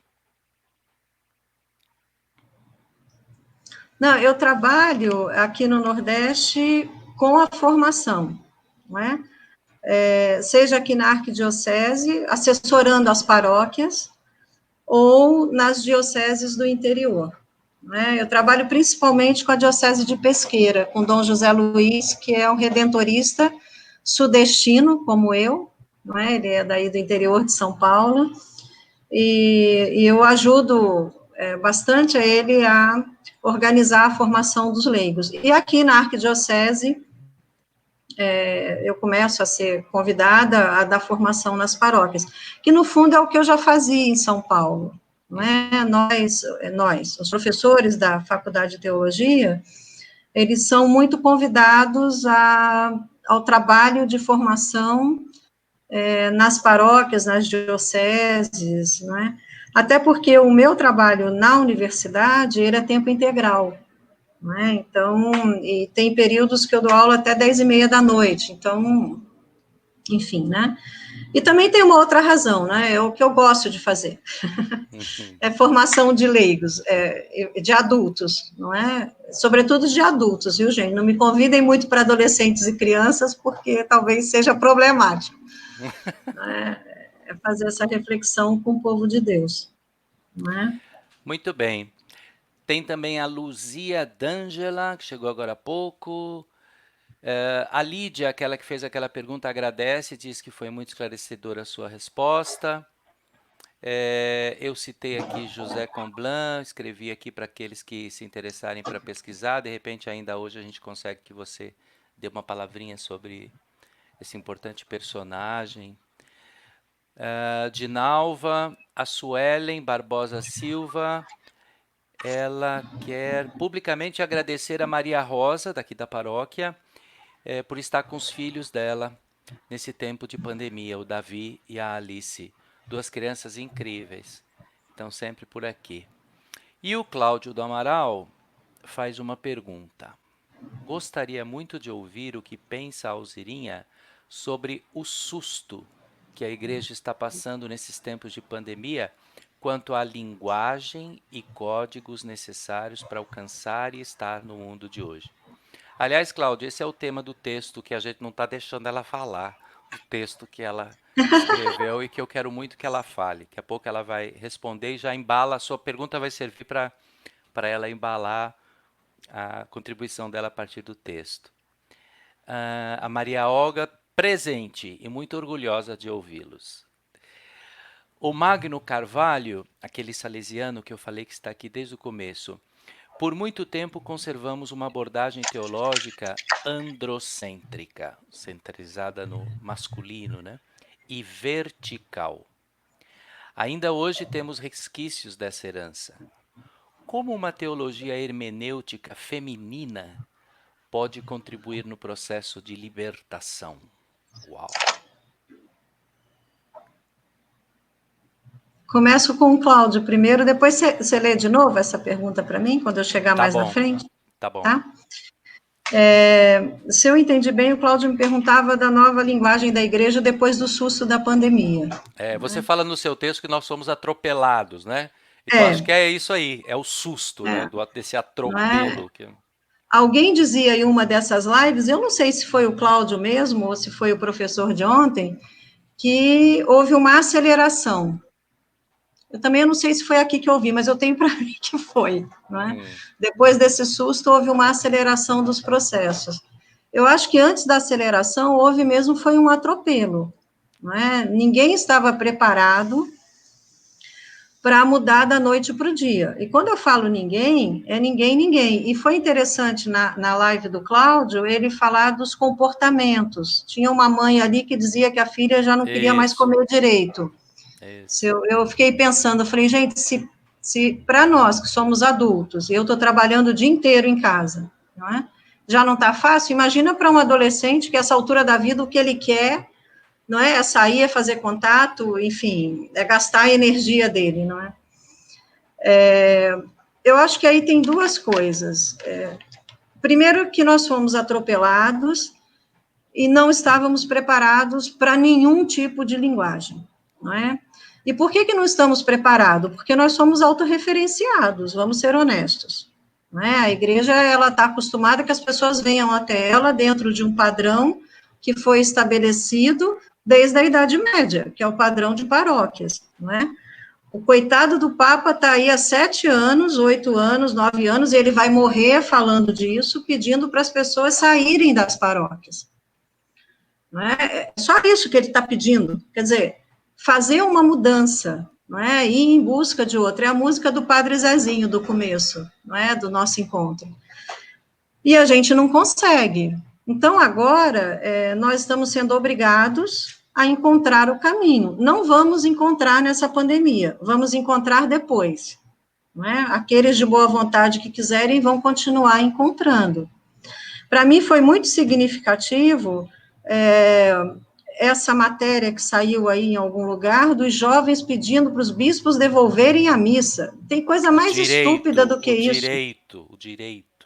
Não, eu trabalho aqui no Nordeste com a formação, não é? Seja aqui na arquidiocese, assessorando as paróquias, ou nas dioceses do interior. Né? Eu trabalho principalmente com a diocese de Pesqueira, com Dom José Luiz, que é um redentorista sudestino, como eu, não é? Ele é daí do interior de São Paulo, e eu ajudo bastante a ele a organizar a formação dos leigos. E aqui na arquidiocese, eu começo a ser convidada a dar formação nas paróquias, que no fundo é o que eu já fazia em São Paulo, não é? Nós, os professores da Faculdade de Teologia, eles são muito convidados ao trabalho de formação nas paróquias, nas dioceses, não é? Até porque o meu trabalho na universidade, ele é tempo integral, né? Então, e tem períodos que eu dou aula até 10h30 da noite, então, enfim, né? E também tem uma outra razão, né? É o que eu gosto de fazer. É formação de leigos, de adultos, não é? Sobretudo de adultos, viu, gente? Não me convidem muito para adolescentes e crianças, porque talvez seja problemático. Né? É fazer essa reflexão com o povo de Deus, não é? Muito bem. Tem também a Luzia D'Angela, que chegou agora há pouco. A Lídia, aquela que fez aquela pergunta, agradece, diz que foi muito esclarecedora a sua resposta. Eu citei aqui José Comblan, escrevi aqui para aqueles que se interessarem para pesquisar. De repente, ainda hoje a gente consegue que você dê uma palavrinha sobre esse importante personagem. Dinalva, a Suelen Barbosa Silva, ela quer publicamente agradecer a Maria Rosa, daqui da paróquia, por estar com os filhos dela nesse tempo de pandemia, o Davi e a Alice. Duas crianças incríveis. Estão sempre por aqui. E o Cláudio do Amaral faz uma pergunta. Gostaria muito de ouvir o que pensa a Alzirinha sobre o susto que a igreja está passando nesses tempos de pandemia quanto à linguagem e códigos necessários para alcançar e estar no mundo de hoje. Aliás, Cláudia, esse é o tema do texto que a gente não está deixando ela falar, do texto que ela escreveu e que eu quero muito que ela fale. Daqui a pouco ela vai responder e já embala, a sua pergunta vai servir para ela embalar a contribuição dela a partir do texto. A Maria Olga, presente e muito orgulhosa de ouvi-los. O Magno Carvalho, aquele salesiano que eu falei que está aqui desde o começo, por muito tempo conservamos uma abordagem teológica androcêntrica, centralizada no masculino, né? E vertical. Ainda hoje temos resquícios dessa herança. Como uma teologia hermenêutica feminina pode contribuir no processo de libertação? Uau! Começo com o Cláudio primeiro, depois você lê de novo essa pergunta para mim, quando eu chegar Tá mais na bom, frente, tá bom. tá? Se eu entendi bem, o Cláudio me perguntava da nova linguagem da igreja depois do susto da pandemia. Você fala no seu texto que nós somos atropelados, né? Então acho É, que é isso aí, é o susto, né? Desse não é? atropelo. Alguém dizia em uma dessas lives, eu não sei se foi o Cláudio mesmo ou se foi o professor de ontem, que houve uma aceleração. Eu também não sei se foi aqui que eu ouvi, mas eu tenho para mim que foi, não é? Depois desse susto, houve uma aceleração dos processos. Eu acho que antes da aceleração, houve mesmo, foi um atropelo, não é? Ninguém estava preparado para mudar da noite para o dia. E quando eu falo ninguém, é ninguém, ninguém. E foi interessante na live do Cláudio ele falar dos comportamentos. Tinha uma mãe ali que dizia que a filha já não queria mais comer direito. Eu fiquei pensando, eu falei, gente, se para nós que somos adultos, e eu estou trabalhando o dia inteiro em casa, não é? Já não está fácil, imagina para um adolescente que, essa altura da vida, o que ele quer, não é sair, é fazer contato, enfim, é gastar a energia dele, não é? Eu acho que aí tem duas coisas. Primeiro, que nós fomos atropelados e não estávamos preparados para nenhum tipo de linguagem, não é? E por que não estamos preparados? Porque nós somos autorreferenciados, vamos ser honestos. Não é? A igreja, ela está acostumada que as pessoas venham até ela dentro de um padrão que foi estabelecido desde a Idade Média, que é o padrão de paróquias, não é? O coitado do Papa está aí há 7 anos, 8 anos, 9 anos, e ele vai morrer falando disso, pedindo para as pessoas saírem das paróquias. Não é? É só isso que ele está pedindo. Quer dizer, fazer uma mudança, não é? Ir em busca de outra. É a música do Padre Zezinho, do começo, não é? Do nosso encontro. E a gente não consegue. Então, agora, nós estamos sendo obrigados a encontrar o caminho. Não vamos encontrar nessa pandemia, vamos encontrar depois. Não é? Aqueles de boa vontade que quiserem vão continuar encontrando. Para mim foi muito significativo essa matéria que saiu aí em algum lugar, dos jovens pedindo para os bispos devolverem a missa. Tem coisa mais estúpida do que isso. O direito,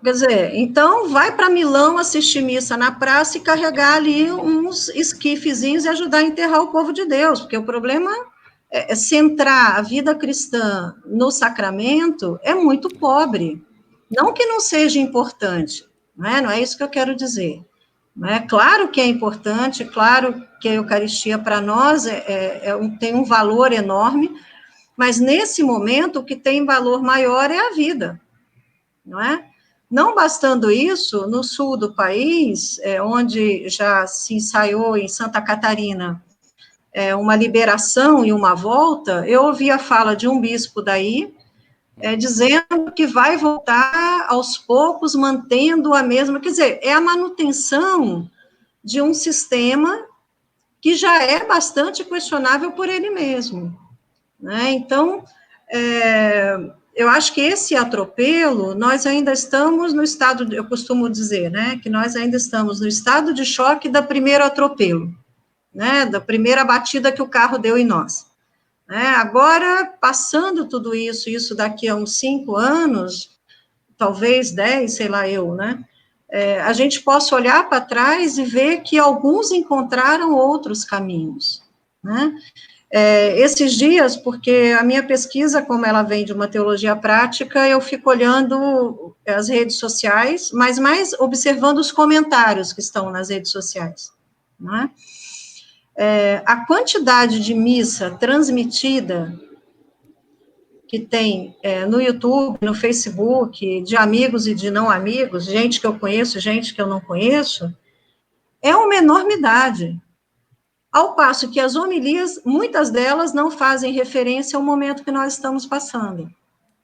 Quer dizer, então vai para Milão assistir missa na praça e carregar ali uns esquifezinhos e ajudar a enterrar o povo de Deus, porque o problema é centrar a vida cristã no sacramento é muito pobre. Não que não seja importante, não é isso que eu quero dizer. Não é? Claro que é importante, claro que a Eucaristia para nós tem um valor enorme, mas nesse momento o que tem valor maior é a vida, não é? Não bastando isso, no sul do país, onde já se ensaiou em Santa Catarina uma liberação e uma volta, eu ouvi a fala de um bispo daí, dizendo que vai voltar aos poucos, mantendo a mesma, quer dizer, é a manutenção de um sistema que já é bastante questionável por ele mesmo, né? Então, eu acho que esse atropelo, nós ainda estamos no estado, eu costumo dizer, né, que nós ainda estamos no estado de choque da primeiro atropelo, né, da primeira batida que o carro deu em nós. Agora, passando tudo isso daqui a uns 5 anos, talvez 10, sei lá eu, né, a gente possa olhar para trás e ver que alguns encontraram outros caminhos, né. Esses dias, porque a minha pesquisa, como ela vem de uma teologia prática, eu fico olhando as redes sociais, mas mais observando os comentários que estão nas redes sociais, não é? A quantidade de missa transmitida que tem no YouTube, no Facebook, de amigos e de não amigos, gente que eu conheço, gente que eu não conheço, é uma enormidade. Ao passo que as homilias, muitas delas não fazem referência ao momento que nós estamos passando.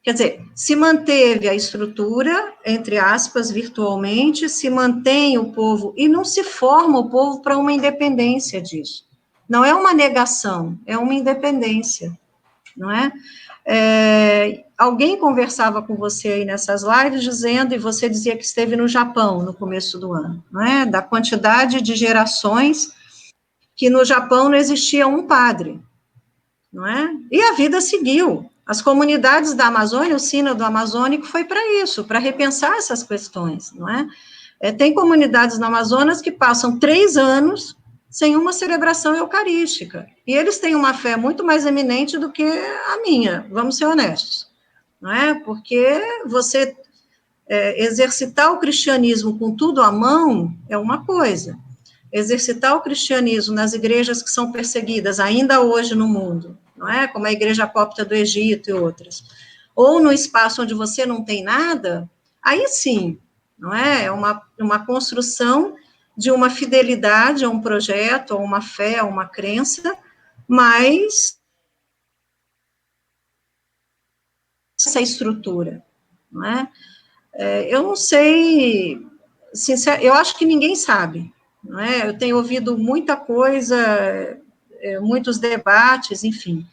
Quer dizer, se manteve a estrutura, entre aspas, virtualmente, se mantém o povo, e não se forma o povo para uma independência disso. Não é uma negação, é uma independência, não é? Alguém conversava com você aí nessas lives, dizendo, e você dizia que esteve no Japão no começo do ano, não é? Da quantidade de gerações que no Japão não existia um padre, não é? E a vida seguiu. As comunidades da Amazônia, o Sínodo Amazônico foi para isso, para repensar essas questões, não é? Tem comunidades no Amazonas que passam 3 anos sem uma celebração eucarística, e eles têm uma fé muito mais eminente do que a minha, vamos ser honestos, não é? Porque você exercitar o cristianismo com tudo à mão é uma coisa, exercitar o cristianismo nas igrejas que são perseguidas ainda hoje no mundo, não é? Como a Igreja Cópita do Egito e outras. Ou no espaço onde você não tem nada, aí sim, não é? É uma construção de uma fidelidade a um projeto, a uma fé, a uma crença, mas essa estrutura, não é? Eu não sei, eu acho que ninguém sabe, não é? Eu tenho ouvido muita coisa, muitos debates, enfim,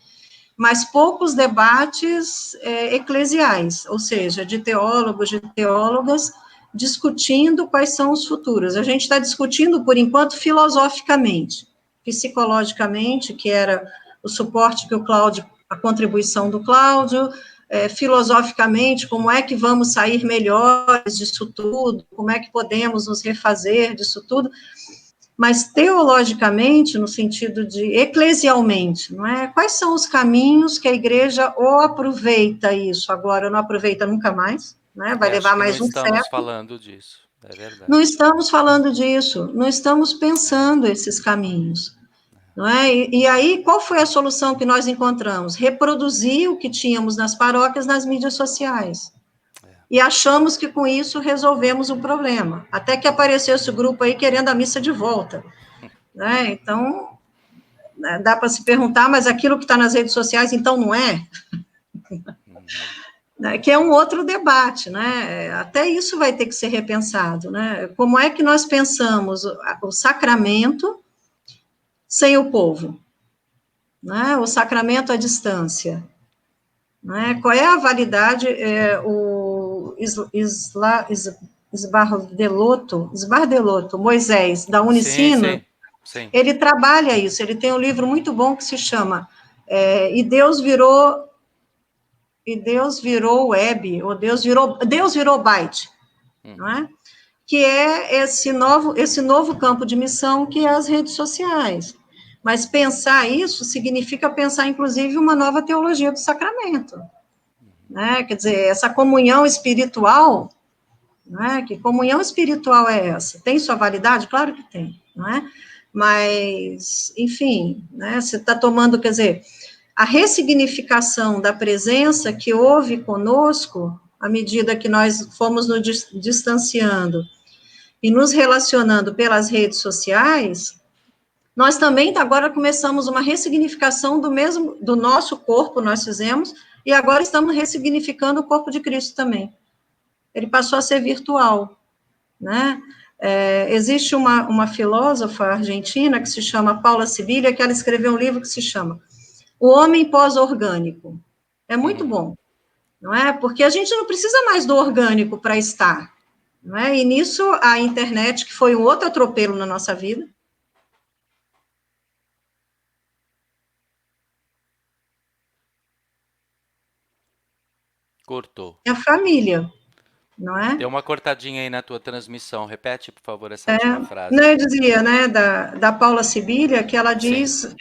mas poucos debates eclesiais, ou seja, de teólogos, de teólogas, discutindo quais são os futuros. A gente está discutindo, por enquanto, filosoficamente, psicologicamente, que era o suporte que o Cláudio, a contribuição do Cláudio, filosoficamente, como é que vamos sair melhores disso tudo, como é que podemos nos refazer disso tudo, mas teologicamente, no sentido de eclesialmente, não é? Quais são os caminhos que a igreja ou aproveita isso agora, não aproveita nunca mais, né? Vai Acho levar que não mais um estamos século. falando disso, é Não verdade. estamos falando disso, não estamos pensando esses caminhos, não é? E aí, qual foi a solução que nós encontramos? Reproduzir o que tínhamos nas paróquias nas mídias sociais. E achamos que com isso resolvemos o problema. Até que apareceu esse grupo aí querendo a missa de volta, né? Então, dá para se perguntar, mas aquilo que está nas redes sociais, então não é? Né? Que é um outro debate, né? Até isso vai ter que ser repensado, né? Como é que nós pensamos o sacramento sem o povo? Né? O sacramento à distância. Né? Qual é a validade? O Esbardeloto, Moisés, da Sim, Unicino, sim, sim. ele trabalha isso, ele tem um livro muito bom que se chama E Deus virou web, ou Deus virou byte, não é? Que é esse novo campo de missão que é as redes sociais. Mas pensar isso significa pensar, inclusive, uma nova teologia do sacramento, né? Quer dizer, essa comunhão espiritual, né? Que comunhão espiritual é essa? Tem sua validade? Claro que tem, não é? Mas, enfim, né? Você está tomando, quer dizer, a ressignificação da presença que houve conosco, à medida que nós fomos nos distanciando e nos relacionando pelas redes sociais, nós também agora começamos uma ressignificação do nosso corpo, nós fizemos, e agora estamos ressignificando o corpo de Cristo também. Ele passou a ser virtual, né? Existe uma filósofa argentina que se chama Paula Sibilia, que ela escreveu um livro que se chama O Homem Pós-Orgânico. É muito bom, não é? Porque a gente não precisa mais do orgânico para estar, não é? E nisso a internet, que foi um outro atropelo na nossa vida, Cortou. é a família, não é? Deu uma cortadinha aí na tua transmissão. Repete, por favor, essa última Não, frase. eu dizia, né, da Paula Sibilia, que ela Sim. diz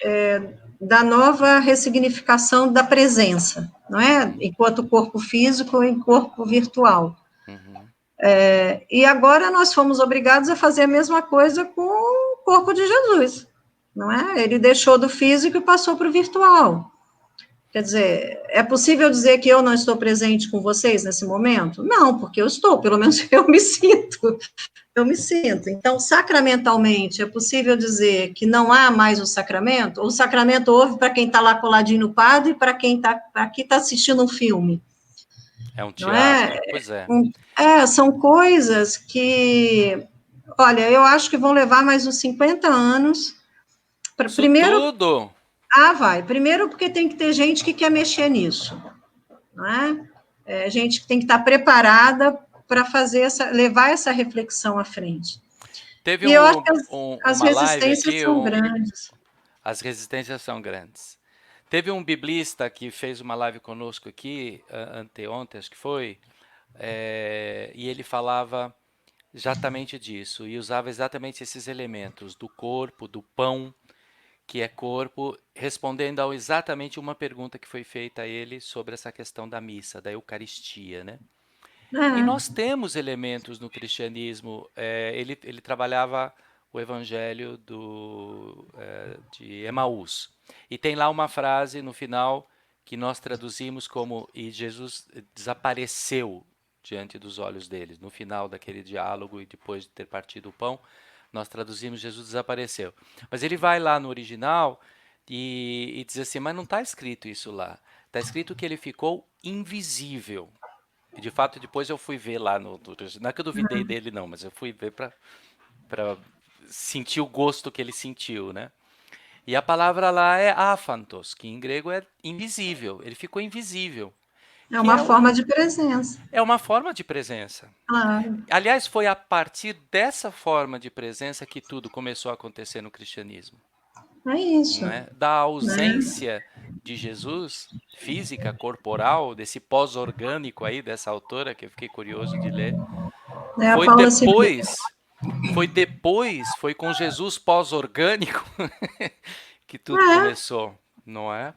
da nova ressignificação da presença, não é? Enquanto corpo físico e corpo virtual. Uhum. E agora nós fomos obrigados a fazer a mesma coisa com o corpo de Jesus, não é? Ele deixou do físico e passou para o virtual. Quer dizer, é possível dizer que eu não estou presente com vocês nesse momento? Não, porque eu estou, pelo menos eu me sinto. Eu me sinto. Então, sacramentalmente, é possível dizer que não há mais o sacramento? Ou o sacramento houve para quem está lá coladinho no padre e para quem está aqui está assistindo um filme? É um Não é? teatro? Pois é. São coisas que, olha, eu acho que vão levar mais uns 50 anos. Isso Primeiro, tudo? vai. Primeiro, porque tem que ter gente que quer mexer nisso, não é? Gente que tem que estar preparada para levar essa reflexão à frente. Teve E eu acho que as uma live resistências aqui, são grandes. as resistências são grandes. Teve um biblista que fez uma live conosco aqui, anteontem, acho que foi, e ele falava exatamente disso, e usava exatamente esses elementos do corpo, do pão, que é corpo, respondendo a exatamente uma pergunta que foi feita a ele sobre essa questão da missa, da Eucaristia, né? E É, nós temos elementos no cristianismo. Ele trabalhava o evangelho de Emaús. E tem lá uma frase no final que nós traduzimos como "e Jesus desapareceu diante dos olhos deles", no final daquele diálogo e depois de ter partido o pão, nós traduzimos "Jesus desapareceu". Mas ele vai lá no original e diz assim, mas não está escrito isso lá. Está escrito que ele ficou invisível. E de fato depois eu fui ver lá no original, não é que eu duvidei dele não, mas eu fui ver para sentir o gosto que ele sentiu, né? E a palavra lá é aphantos, que em grego é invisível. Ele ficou invisível, É que uma forma de presença. é uma forma de presença. Claro. Aliás, foi a partir dessa forma de presença que tudo começou a acontecer no cristianismo. É isso. Né? Da ausência de Jesus, física, corporal, desse pós-orgânico aí, dessa autora, que eu fiquei curioso de ler, É a foi Paula Silveira. depois, foi com Jesus pós-orgânico que tudo É, começou, não é?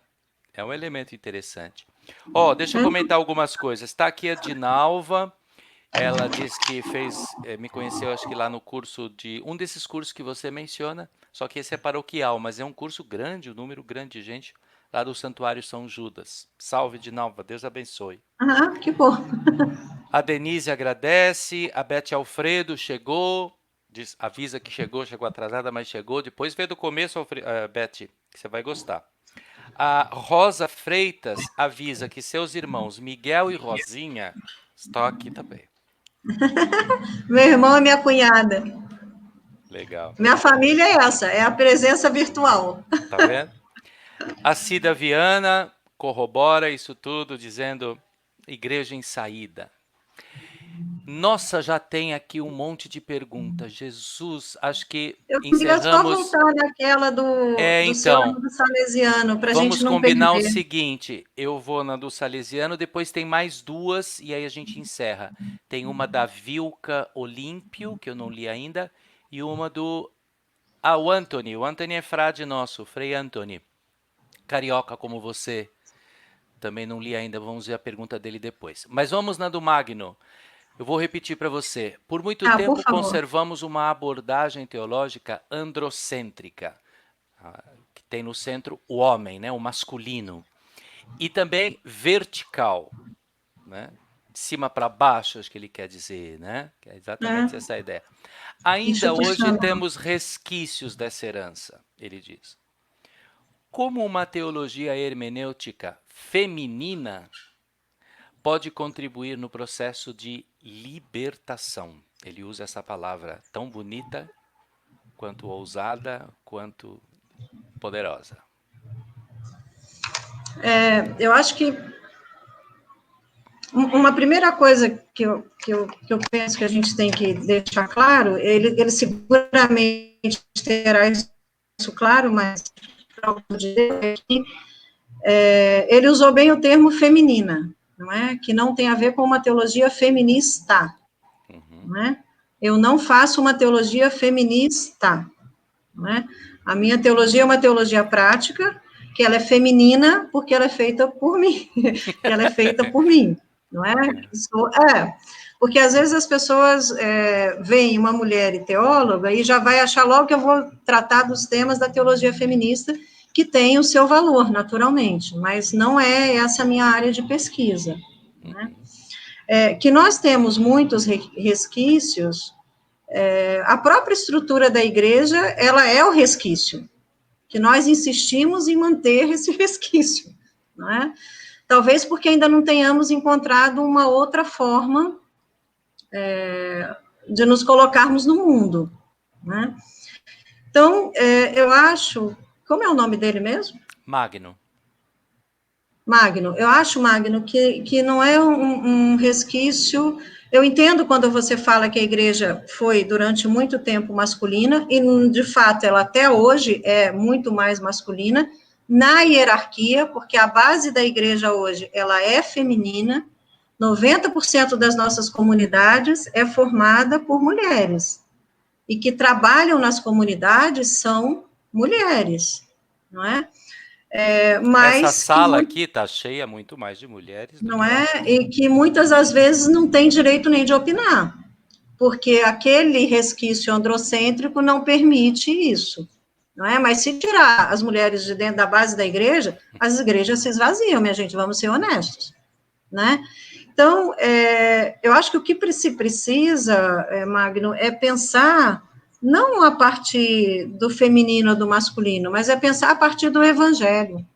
É um elemento interessante. Ó, deixa eu comentar algumas coisas. Está aqui a Dinalva, ela diz que me conheceu acho que lá no curso de, um desses cursos que você menciona, só que esse é paroquial, mas é um curso grande, um número grande de gente, lá do Santuário São Judas. Salve, Dinalva, Deus abençoe. que bom. A Denise agradece, a Beth Alfredo chegou, avisa que chegou atrasada, mas chegou. Depois vê do começo, Beth, que você vai gostar. A Rosa Freitas avisa que seus irmãos Miguel e Rosinha estão aqui também. Meu irmão e minha cunhada. Legal. Minha família é essa, é a presença virtual. Tá vendo? A Cida Viana corrobora isso tudo, dizendo igreja em saída. Nossa, já tem aqui um monte de perguntas. Jesus, acho que Eu queria só encerramos. voltar naquela do seu Então, amigo salesiano, para a gente vamos não combinar o perder. seguinte: eu vou na do Salesiano, depois tem mais duas e aí a gente encerra. Tem uma da Vilca Olímpio, que eu não li ainda, e uma do. Ah, o Anthony. O Anthony é frade nosso, Frei Anthony. Carioca como você. Também não li ainda, vamos ver a pergunta dele depois. Mas vamos na do Magno. Eu vou repetir para você. Por muito Por tempo favor. conservamos uma abordagem teológica androcêntrica, que tem no centro o homem, né, o masculino, e também vertical, né, de cima para baixo, acho que ele quer dizer, né, que é exatamente essa a ideia. Ainda hoje temos resquícios dessa herança, ele diz. Como uma teologia hermenêutica feminina pode contribuir no processo de libertação? Ele usa essa palavra tão bonita, quanto ousada, quanto poderosa. Eu acho que uma primeira coisa que eu penso que a gente tem que deixar claro, ele seguramente terá isso claro, mas ele usou bem o termo feminina, não é? Que não tem a ver com uma teologia feminista, não é? Eu não faço uma teologia feminista, não é? A minha teologia é uma teologia prática, que ela é feminina porque ela é feita por mim, que ela é feita por mim, não é? Porque às vezes as pessoas veem uma mulher e teóloga e já vai achar logo que eu vou tratar dos temas da teologia feminista, que tem o seu valor, naturalmente, mas não é essa a minha área de pesquisa, né? Que nós temos muitos resquícios, a própria estrutura da igreja, ela é o resquício, que nós insistimos em manter esse resquício, não é? Talvez porque ainda não tenhamos encontrado uma outra forma de nos colocarmos no mundo, né? Então, eu acho, como é o nome dele mesmo? Magno. Magno, eu acho, Magno, que não é um resquício. Eu entendo quando você fala que a igreja foi durante muito tempo masculina, e de fato ela até hoje é muito mais masculina, na hierarquia, porque a base da igreja hoje ela é feminina, 90% das nossas comunidades é formada por mulheres, e que trabalham nas comunidades são mulheres, não é? Essa Mas que sala aqui está cheia muito mais de mulheres do não que é? homens. E que muitas das vezes não tem direito nem de opinar, porque aquele resquício androcêntrico não permite isso, não é? Mas se tirar as mulheres de dentro da base da igreja, as igrejas se esvaziam, minha gente, vamos ser honestos, né? Então, eu acho que o que se precisa, Magno, é pensar não a partir do feminino ou do masculino, mas é pensar a partir do evangelho.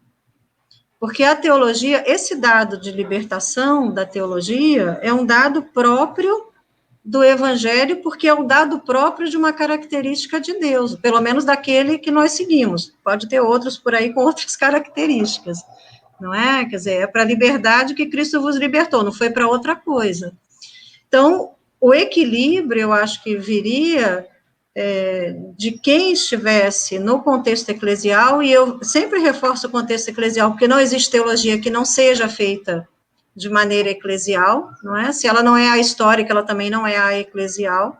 Porque a teologia, esse dado de libertação da teologia, é um dado próprio do evangelho, porque é um dado próprio de uma característica de Deus, pelo menos daquele que nós seguimos. Pode ter outros por aí com outras características, não é? Quer dizer, é para a liberdade que Cristo vos libertou, não foi para outra coisa. Então, o equilíbrio, eu acho que viria de quem estivesse no contexto eclesial, e eu sempre reforço o contexto eclesial, porque não existe teologia que não seja feita de maneira eclesial, não é? Se ela não é a histórica, ela também não é a eclesial,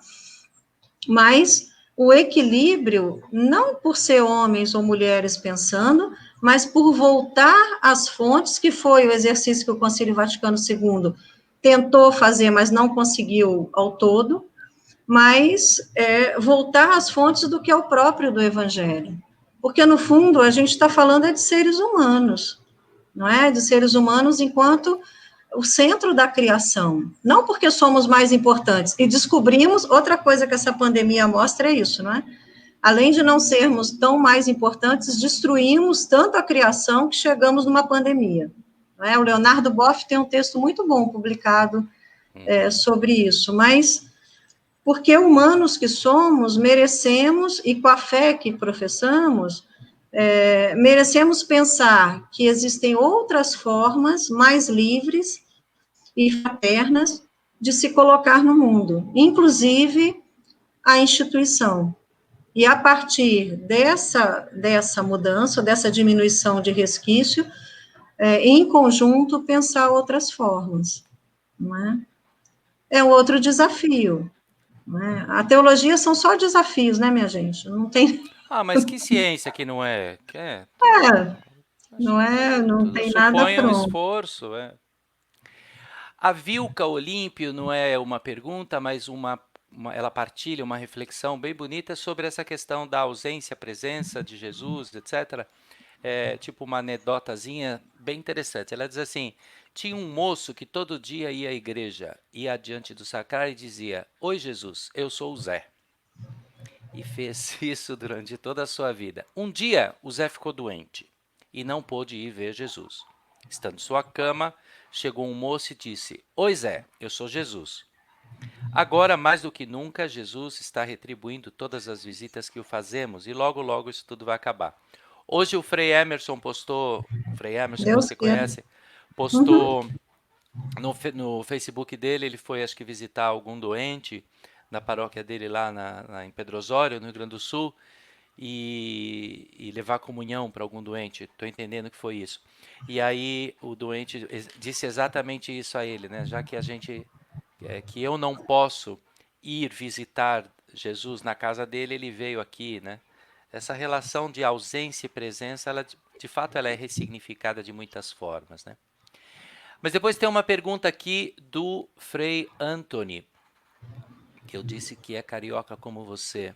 mas o equilíbrio, não por ser homens ou mulheres pensando, mas por voltar às fontes, que foi o exercício que o Concílio Vaticano II tentou fazer, mas não conseguiu ao todo, mas voltar às fontes do que é o próprio do Evangelho. Porque, no fundo, a gente está falando de seres humanos, não é? De seres humanos enquanto o centro da criação. Não porque somos mais importantes. E descobrimos, outra coisa que essa pandemia mostra é isso, não é? Além de não sermos tão mais importantes, destruímos tanto a criação que chegamos numa pandemia. Não é? O Leonardo Boff tem um texto muito bom publicado sobre isso, mas porque humanos que somos, merecemos, e com a fé que professamos, merecemos pensar que existem outras formas mais livres e fraternas de se colocar no mundo, inclusive a instituição. E a partir dessa mudança, dessa diminuição de resquício, em conjunto, pensar outras formas. Não é? É um outro desafio. Né? A teologia são só desafios, né, minha gente? Não tem. Mas que ciência que não é? Não Tudo tem nada supõe um pronto. esforço. A Vilca Olímpio não é uma pergunta, mas ela partilha uma reflexão bem bonita sobre essa questão da ausência, presença de Jesus, etc. Tipo uma anedotazinha bem interessante. Ela diz assim: tinha um moço que todo dia ia à igreja, ia diante do sacrário e dizia: Oi, Jesus, eu sou o Zé. E fez isso durante toda a sua vida. Um dia, o Zé ficou doente e não pôde ir ver Jesus. Estando em sua cama, chegou um moço e disse: Oi, Zé, eu sou Jesus. Agora, mais do que nunca, Jesus está retribuindo todas as visitas que o fazemos e logo, logo isso tudo vai acabar. Hoje o Frei Emerson postou, Frei Emerson que Deus você queira. conhece, Uhum. postou no Facebook dele, ele foi acho que visitar algum doente na paróquia dele lá em Pedro Osório, no Rio Grande do Sul, e levar comunhão para algum doente. Estou entendendo que foi isso. E aí o doente disse exatamente isso a ele, né? Já que que eu não posso ir visitar Jesus na casa dele, ele veio aqui, né? Essa relação de ausência e presença, ela de fato ela é ressignificada de muitas formas, né? Mas depois tem uma pergunta aqui do Frei Anthony, que eu disse que é carioca como você.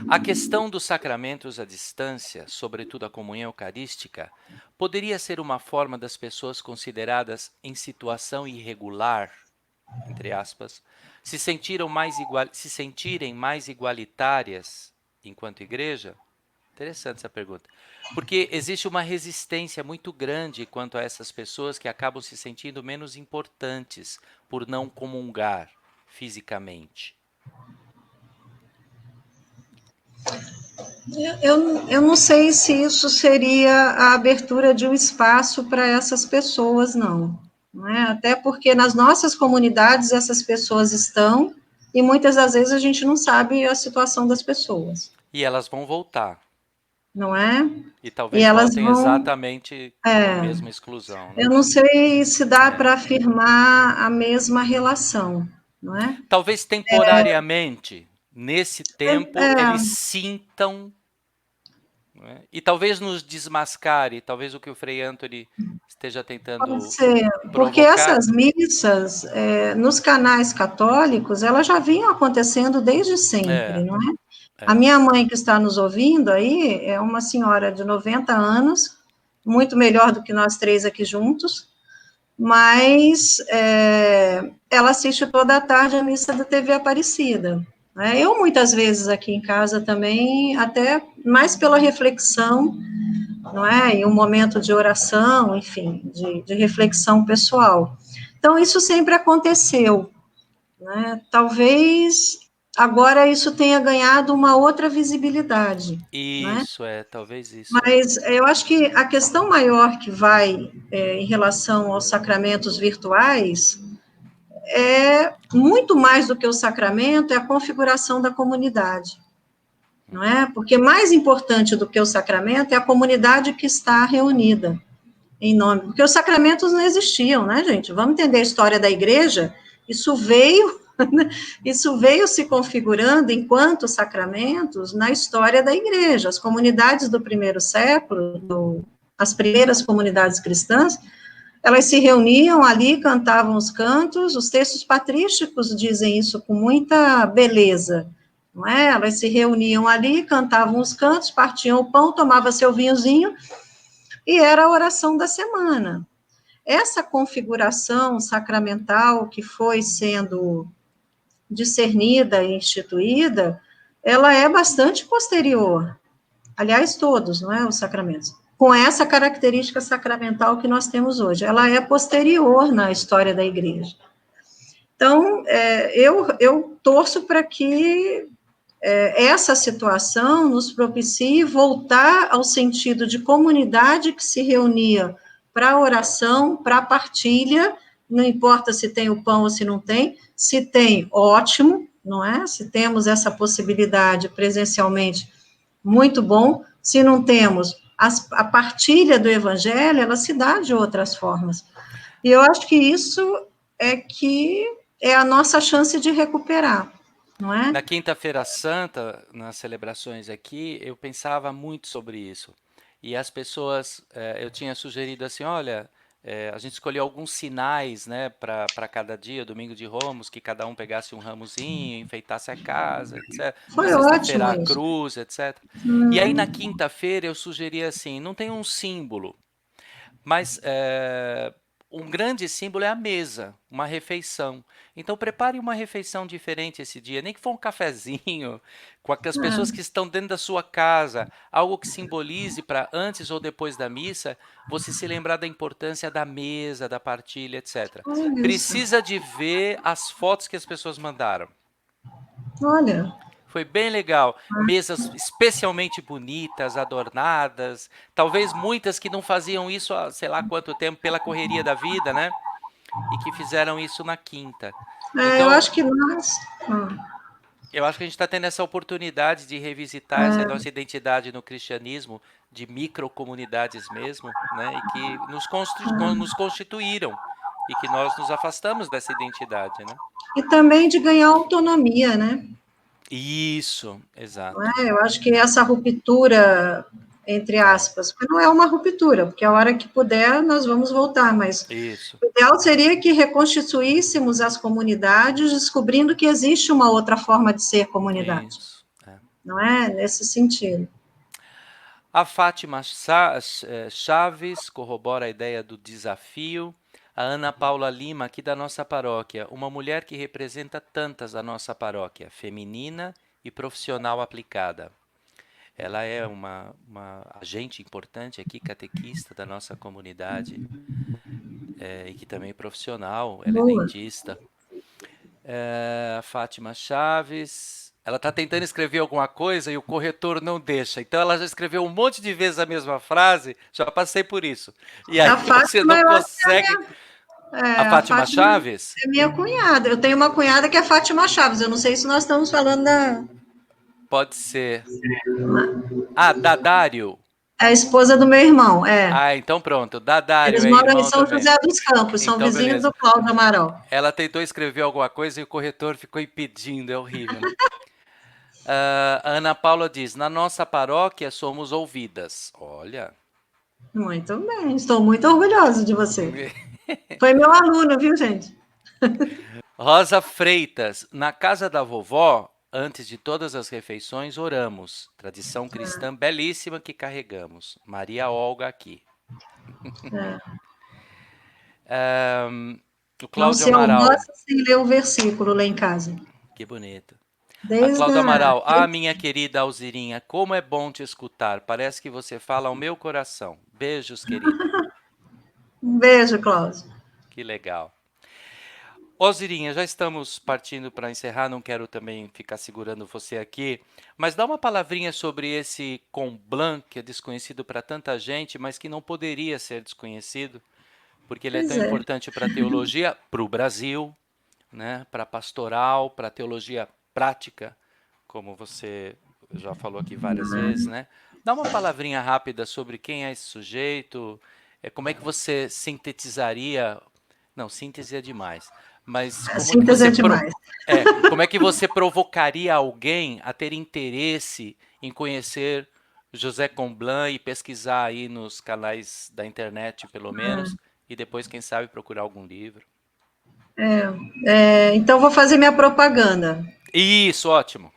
A questão dos sacramentos à distância, sobretudo a comunhão eucarística, poderia ser uma forma das pessoas consideradas em situação irregular, entre aspas, se sentirem mais igualitárias enquanto igreja? Interessante essa pergunta. Porque existe uma resistência muito grande quanto a essas pessoas que acabam se sentindo menos importantes por não comungar fisicamente. Eu não sei se isso seria a abertura de um espaço para essas pessoas, não. Não é? Até porque nas nossas comunidades essas pessoas estão, e muitas das vezes a gente não sabe a situação das pessoas. E elas vão voltar. Não é? E E talvez elas voltem vão. exatamente com a É, mesma exclusão, né? eu não sei se dá É. para afirmar a mesma relação, não é? Talvez temporariamente, nesse tempo, eles É, sintam, né? E talvez nos desmascare, talvez o que o Frei Anthony esteja pode tentando ser, porque provocar. essas missas, nos canais católicos, elas já vinham acontecendo desde sempre, É, não é? A minha mãe, que está nos ouvindo aí, é uma senhora de 90 anos, muito melhor do que nós três aqui juntos, mas ela assiste toda a tarde a missa da TV Aparecida. Né? Eu, muitas vezes, aqui em casa também, até mais pela reflexão, não é? E um momento de oração, enfim, de reflexão pessoal. Então, isso sempre aconteceu, né? Talvez agora isso tenha ganhado uma outra visibilidade, né? Isso, talvez isso. Mas eu acho que a questão maior que vai em relação aos sacramentos virtuais é muito mais do que o sacramento, é a configuração da comunidade, não é? Porque mais importante do que o sacramento é a comunidade que está reunida em nome, porque os sacramentos não existiam, né, gente? Vamos entender a história da igreja, isso veio, isso veio se configurando enquanto sacramentos na história da igreja. As comunidades do primeiro século, as primeiras comunidades cristãs, elas se reuniam ali, cantavam os cantos, os textos patrísticos dizem isso com muita beleza, não é? Elas se reuniam ali, cantavam os cantos, partiam o pão, tomava seu vinhozinho, e era a oração da semana. Essa configuração sacramental que foi sendo discernida e instituída, ela é bastante posterior. Aliás, todos, não é, os sacramentos. Com essa característica sacramental que nós temos hoje. Ela é posterior na história da igreja. Então, eu torço para que essa situação nos propicie voltar ao sentido de comunidade que se reunia para oração, para partilha, não importa se tem o pão ou se não tem, se tem, ótimo, não é? Se temos essa possibilidade presencialmente, muito bom, se não temos, a partilha do evangelho, ela se dá de outras formas. E eu acho que é a nossa chance de recuperar. Não é? Na Quinta-feira Santa, nas celebrações aqui, eu pensava muito sobre isso. E as pessoas, eu tinha sugerido assim, olha, a gente escolheu alguns sinais, né, para cada dia, domingo de Ramos, que cada um pegasse um ramozinho, enfeitasse a casa, etc. Na Foi sexta-feira ótimo a isso. cruz, etc. E aí na quinta-feira eu sugeri assim, não tem um símbolo, mas um grande símbolo é a mesa, uma refeição. Então prepare uma refeição diferente esse dia, nem que for um cafezinho, com as pessoas que estão dentro da sua casa, algo que simbolize para antes ou depois da missa, você se lembrar da importância da mesa, da partilha, etc. Olha isso. Precisa de ver as fotos que as pessoas mandaram. Olha. Foi bem legal. Mesas especialmente bonitas, adornadas. Talvez muitas que não faziam isso há sei lá quanto tempo pela correria da vida, né? E que fizeram isso na quinta. Eu Então, acho que nós. eu acho que a gente está tendo essa oportunidade de revisitar essa nossa identidade no cristianismo, de microcomunidades mesmo, né? E que nos constituíram e que nós nos afastamos dessa identidade, né? E também de ganhar autonomia, né? Isso, exato. Eu acho que essa ruptura, entre aspas, porque não é uma ruptura, porque a hora que puder nós vamos voltar, mas Isso. o ideal seria que reconstituíssemos as comunidades, descobrindo que existe uma outra forma de ser comunidade. Isso. Não é? Nesse sentido. A Fátima Chaves corrobora a ideia do desafio. A Ana Paula Lima, aqui da nossa paróquia, uma mulher que representa tantas da nossa paróquia, feminina e profissional aplicada. Ela é uma agente importante aqui, catequista da nossa comunidade, e que também é profissional, ela é dentista. A Fátima Chaves, ela está tentando escrever alguma coisa e o corretor não deixa. Então ela já escreveu um monte de vezes a mesma frase, já passei por isso. E aí você não consegue. A Fátima Chaves? É minha cunhada. Eu tenho uma cunhada que é Fátima Chaves. Eu não sei se nós estamos falando da. Pode ser. Dadário. É a esposa do meu irmão, então pronto. Dadário Eles é moram em irmão São também. José dos Campos, são Então, vizinhos beleza. do Cláudio Amaral. Ela tentou escrever alguma coisa e o corretor ficou impedindo, é horrível. Né? A Ana Paula diz, na nossa paróquia somos ouvidas. Olha. Muito bem, estou muito orgulhosa de você. Foi meu aluno, viu, gente? Rosa Freitas, na casa da vovó, antes de todas as refeições, oramos. Tradição cristã belíssima que carregamos. Maria Olga aqui. O Não Cláudio se Amaral. almoça sem ler o versículo lá em casa. Que bonito. A Desde Cláudia a... Amaral. Ah, minha querida Alzirinha, como é bom te escutar. Parece que você fala ao meu coração. Beijos, querida. Um beijo, Cláudio. Que legal. Alzirinha, já estamos partindo para encerrar, não quero também ficar segurando você aqui, mas dá uma palavrinha sobre esse Comblan, que é desconhecido para tanta gente, mas que não poderia ser desconhecido, porque ele é Pois tão é. importante para a teologia, para o Brasil, né, para a pastoral, para a teologia prática, como você já falou aqui várias vezes, né? Dá uma palavrinha rápida sobre quem é esse sujeito, como é que você sintetizaria. Não, síntese é demais. Mas A síntese é demais. como é que você provocaria alguém a ter interesse em conhecer José Comblan e pesquisar aí nos canais da internet, pelo menos, e depois, quem sabe, procurar algum livro? Então, vou fazer minha propaganda. Isso, ótimo.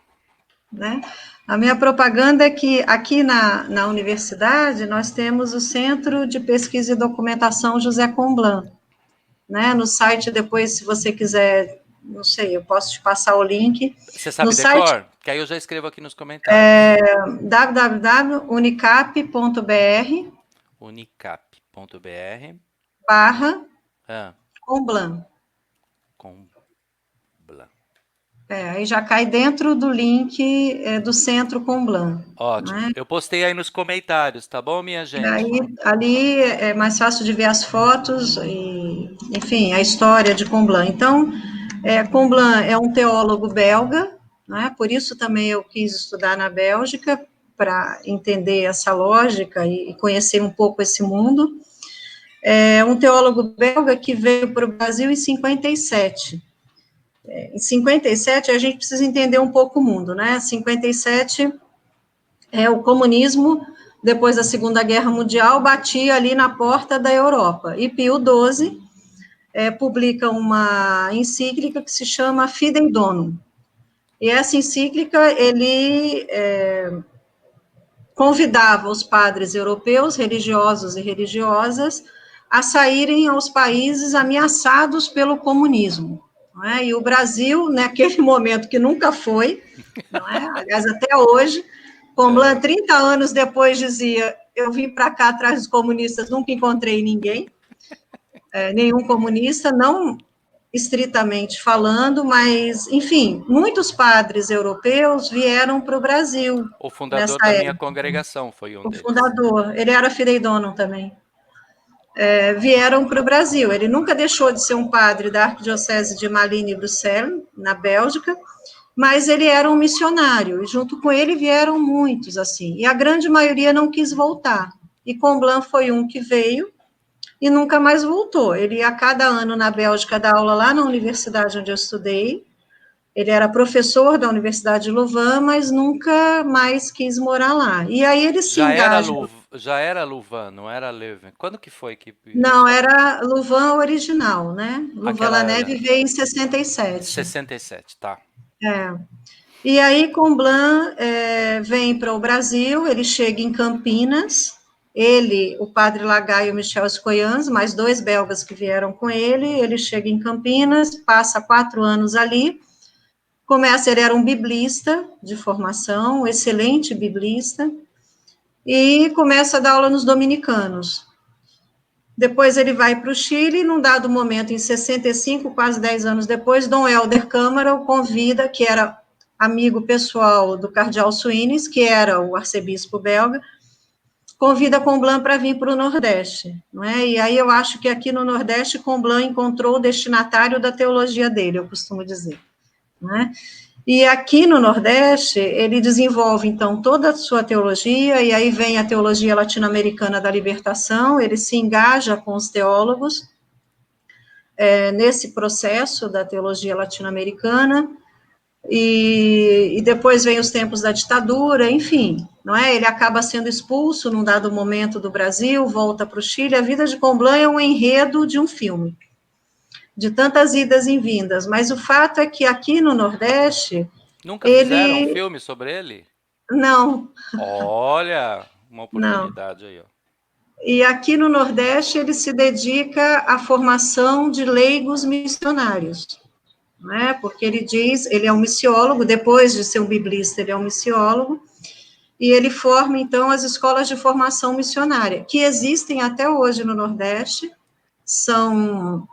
Né? A minha propaganda é que aqui na universidade nós temos o Centro de Pesquisa e Documentação José Comblan. Né? No site, depois, se você quiser, não sei, eu posso te passar o link. Você No sabe site decor? Que aí eu já escrevo aqui nos comentários. www.unicap.br unicap.br ah, Comblan. Comblan. Aí já cai dentro do link do Centro Comblan. Ótimo. Né? Eu postei aí nos comentários, tá bom, minha gente? Aí, ali é mais fácil de ver as fotos e, enfim, a história de Comblan. Então, Comblan é um teólogo belga, né? Por isso também eu quis estudar na Bélgica, para entender essa lógica e conhecer um pouco esse mundo. É um teólogo belga que veio para o Brasil em 57. Em 57, a gente precisa entender um pouco o mundo, né? 57 o comunismo, depois da Segunda Guerra Mundial, batia ali na porta da Europa. E Pio XII publica uma encíclica que se chama Fidei Donum. E essa encíclica, ele convidava os padres europeus, religiosos e religiosas, a saírem aos países ameaçados pelo comunismo. Não é? E o Brasil, naquele momento que nunca foi, não é? Aliás, até hoje, Comblan, 30 anos depois, dizia: eu vim para cá atrás dos comunistas, nunca encontrei ninguém, nenhum comunista, não estritamente falando, mas, enfim, muitos padres europeus vieram para o Brasil O fundador nessa da minha época. congregação foi um O deles. fundador, ele era Fidei Donum também. Vieram para o Brasil. Ele nunca deixou de ser um padre da Arquidiocese de Malines e Bruxelas, na Bélgica, mas ele era um missionário, e junto com ele vieram muitos, assim, e a grande maioria não quis voltar. E Comblan foi um que veio e nunca mais voltou. Ele ia a cada ano na Bélgica dar aula lá na universidade onde eu estudei. Ele era professor da Universidade de Louvain, mas nunca mais quis morar lá. E aí ele se engaja. Já era Louvain, não era Leuven. Quando que foi que Não, era Louvain original, né? aquela Louvain-la-Neve veio em 67. 67, tá? E aí Comblan vem para o Brasil, ele chega em Campinas, ele, o padre Lagai e o Michel Escoyans, mais dois belgas que vieram com ele chega em Campinas, passa 4 anos ali, ele era um biblista de formação, um excelente biblista, e começa a dar aula nos dominicanos. Depois ele vai para o Chile, e num dado momento, em 65, quase 10 anos depois, Dom Helder Câmara o convida, que era amigo pessoal do cardeal Suínes, que era o arcebispo belga, convida Comblan para vir para o Nordeste. Não é? E aí eu acho que aqui no Nordeste, Comblan encontrou o destinatário da teologia dele, eu costumo dizer. Não é? E aqui no Nordeste, ele desenvolve, então, toda a sua teologia, e aí vem a teologia latino-americana da libertação, ele se engaja com os teólogos nesse processo da teologia latino-americana, e depois vem os tempos da ditadura, enfim, não é? Ele acaba sendo expulso num dado momento do Brasil, volta para o Chile. A vida de Comblan é um enredo de um filme, de tantas idas e vindas, mas o fato é que aqui no Nordeste Nunca fizeram um Ele, filme sobre ele? não, Olha, uma não. oportunidade aí, ó. E aqui no Nordeste ele se dedica à formação de leigos missionários, não é? Porque ele diz, ele é um missiólogo, depois de ser um biblista, ele é um missiólogo, e ele forma, então, as escolas de formação missionária, que existem até hoje no Nordeste, são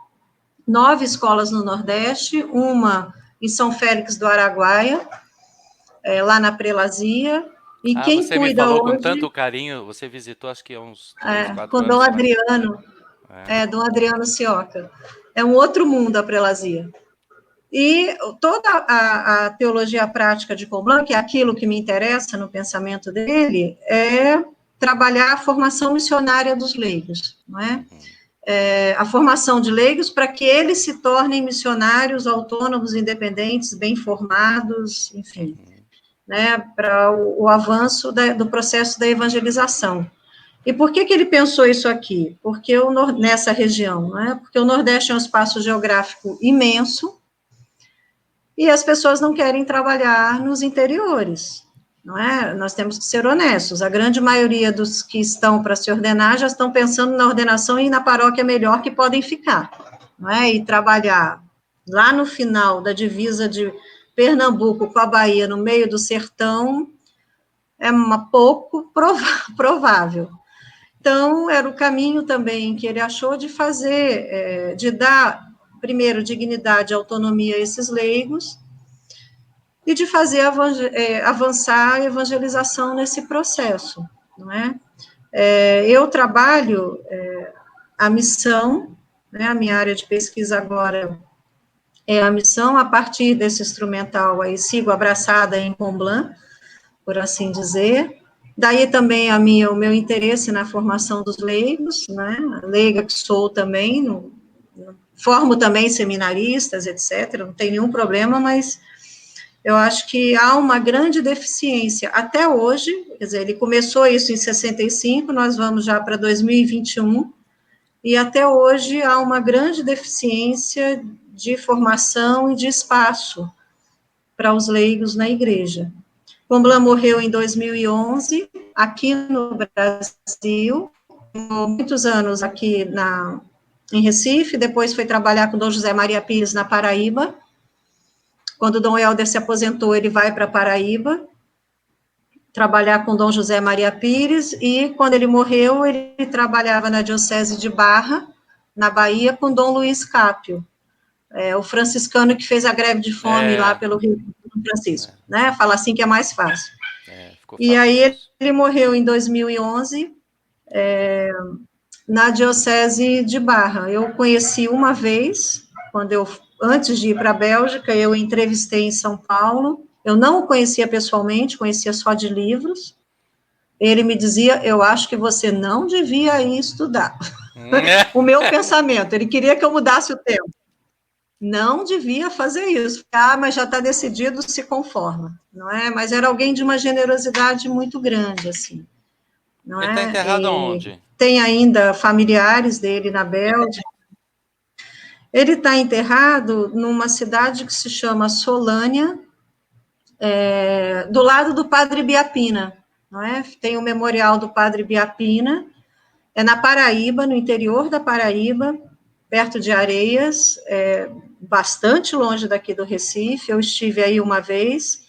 9 escolas no Nordeste, uma em São Félix do Araguaia, lá na Prelazia, e Ah, quem você me cuida falou com hoje tanto carinho, você visitou acho que há uns 3, 4 com Dom anos lá. Adriano, É. Dom Adriano Cioca. É um outro mundo a Prelazia. E toda a teologia prática de Comblan, que é aquilo que me interessa no pensamento dele, é trabalhar a formação missionária dos leigos, não é? A formação de leigos para que eles se tornem missionários autônomos, independentes, bem formados, enfim, né, para o avanço do processo da evangelização. E por que ele pensou isso aqui? Porque nessa região, né? Porque o Nordeste é um espaço geográfico imenso e as pessoas não querem trabalhar nos interiores, não é? Nós temos que ser honestos. A grande maioria dos que estão para se ordenar já estão pensando na ordenação e na paróquia melhor que podem ficar, não é? E trabalhar lá no final da divisa de Pernambuco com a Bahia, no meio do sertão, é pouco provável. Então, era o caminho também que ele achou de fazer, de dar, primeiro, dignidade e autonomia a esses leigos, e de fazer avançar a evangelização nesse processo, não é? Eu trabalho a missão, né, a minha área de pesquisa agora é a missão, a partir desse instrumental aí, sigo abraçada em Comblan, por assim dizer. Daí também o meu interesse na formação dos leigos, né, leiga que sou também, formo também seminaristas, etc., não tem nenhum problema, mas eu acho que há uma grande deficiência, até hoje, quer dizer, ele começou isso em 65, nós vamos já para 2021, e até hoje há uma grande deficiência de formação e de espaço para os leigos na igreja. Comblan morreu em 2011, aqui no Brasil, muitos anos aqui em Recife, depois foi trabalhar com Dom José Maria Pires na Paraíba. Quando Dom Helder se aposentou, ele vai para Paraíba, trabalhar com Dom José Maria Pires, e quando ele morreu, ele trabalhava na Diocese de Barra, na Bahia, com Dom Luiz Cápio, o franciscano que fez a greve de fome lá pelo Rio São Francisco, né? Fala assim que é mais fácil. Ficou E aí famoso. ele morreu em 2011, na Diocese de Barra. Eu conheci uma vez, antes de ir para a Bélgica, eu entrevistei em São Paulo. Eu não o conhecia pessoalmente, conhecia só de livros. Ele me dizia: eu acho que você não devia ir estudar. O meu pensamento, ele queria que eu mudasse o tema. Não devia fazer isso. Mas já está decidido, se conforma, não é? Mas era alguém de uma generosidade muito grande, assim, não Ele está é? enterrado aonde? Tem ainda familiares dele na Bélgica. Ele está enterrado numa cidade que se chama Solânia, do lado do Padre Biapina, não é? Tem o memorial do Padre Biapina, é na Paraíba, no interior da Paraíba, perto de Areias, bastante longe daqui do Recife. Eu estive aí uma vez.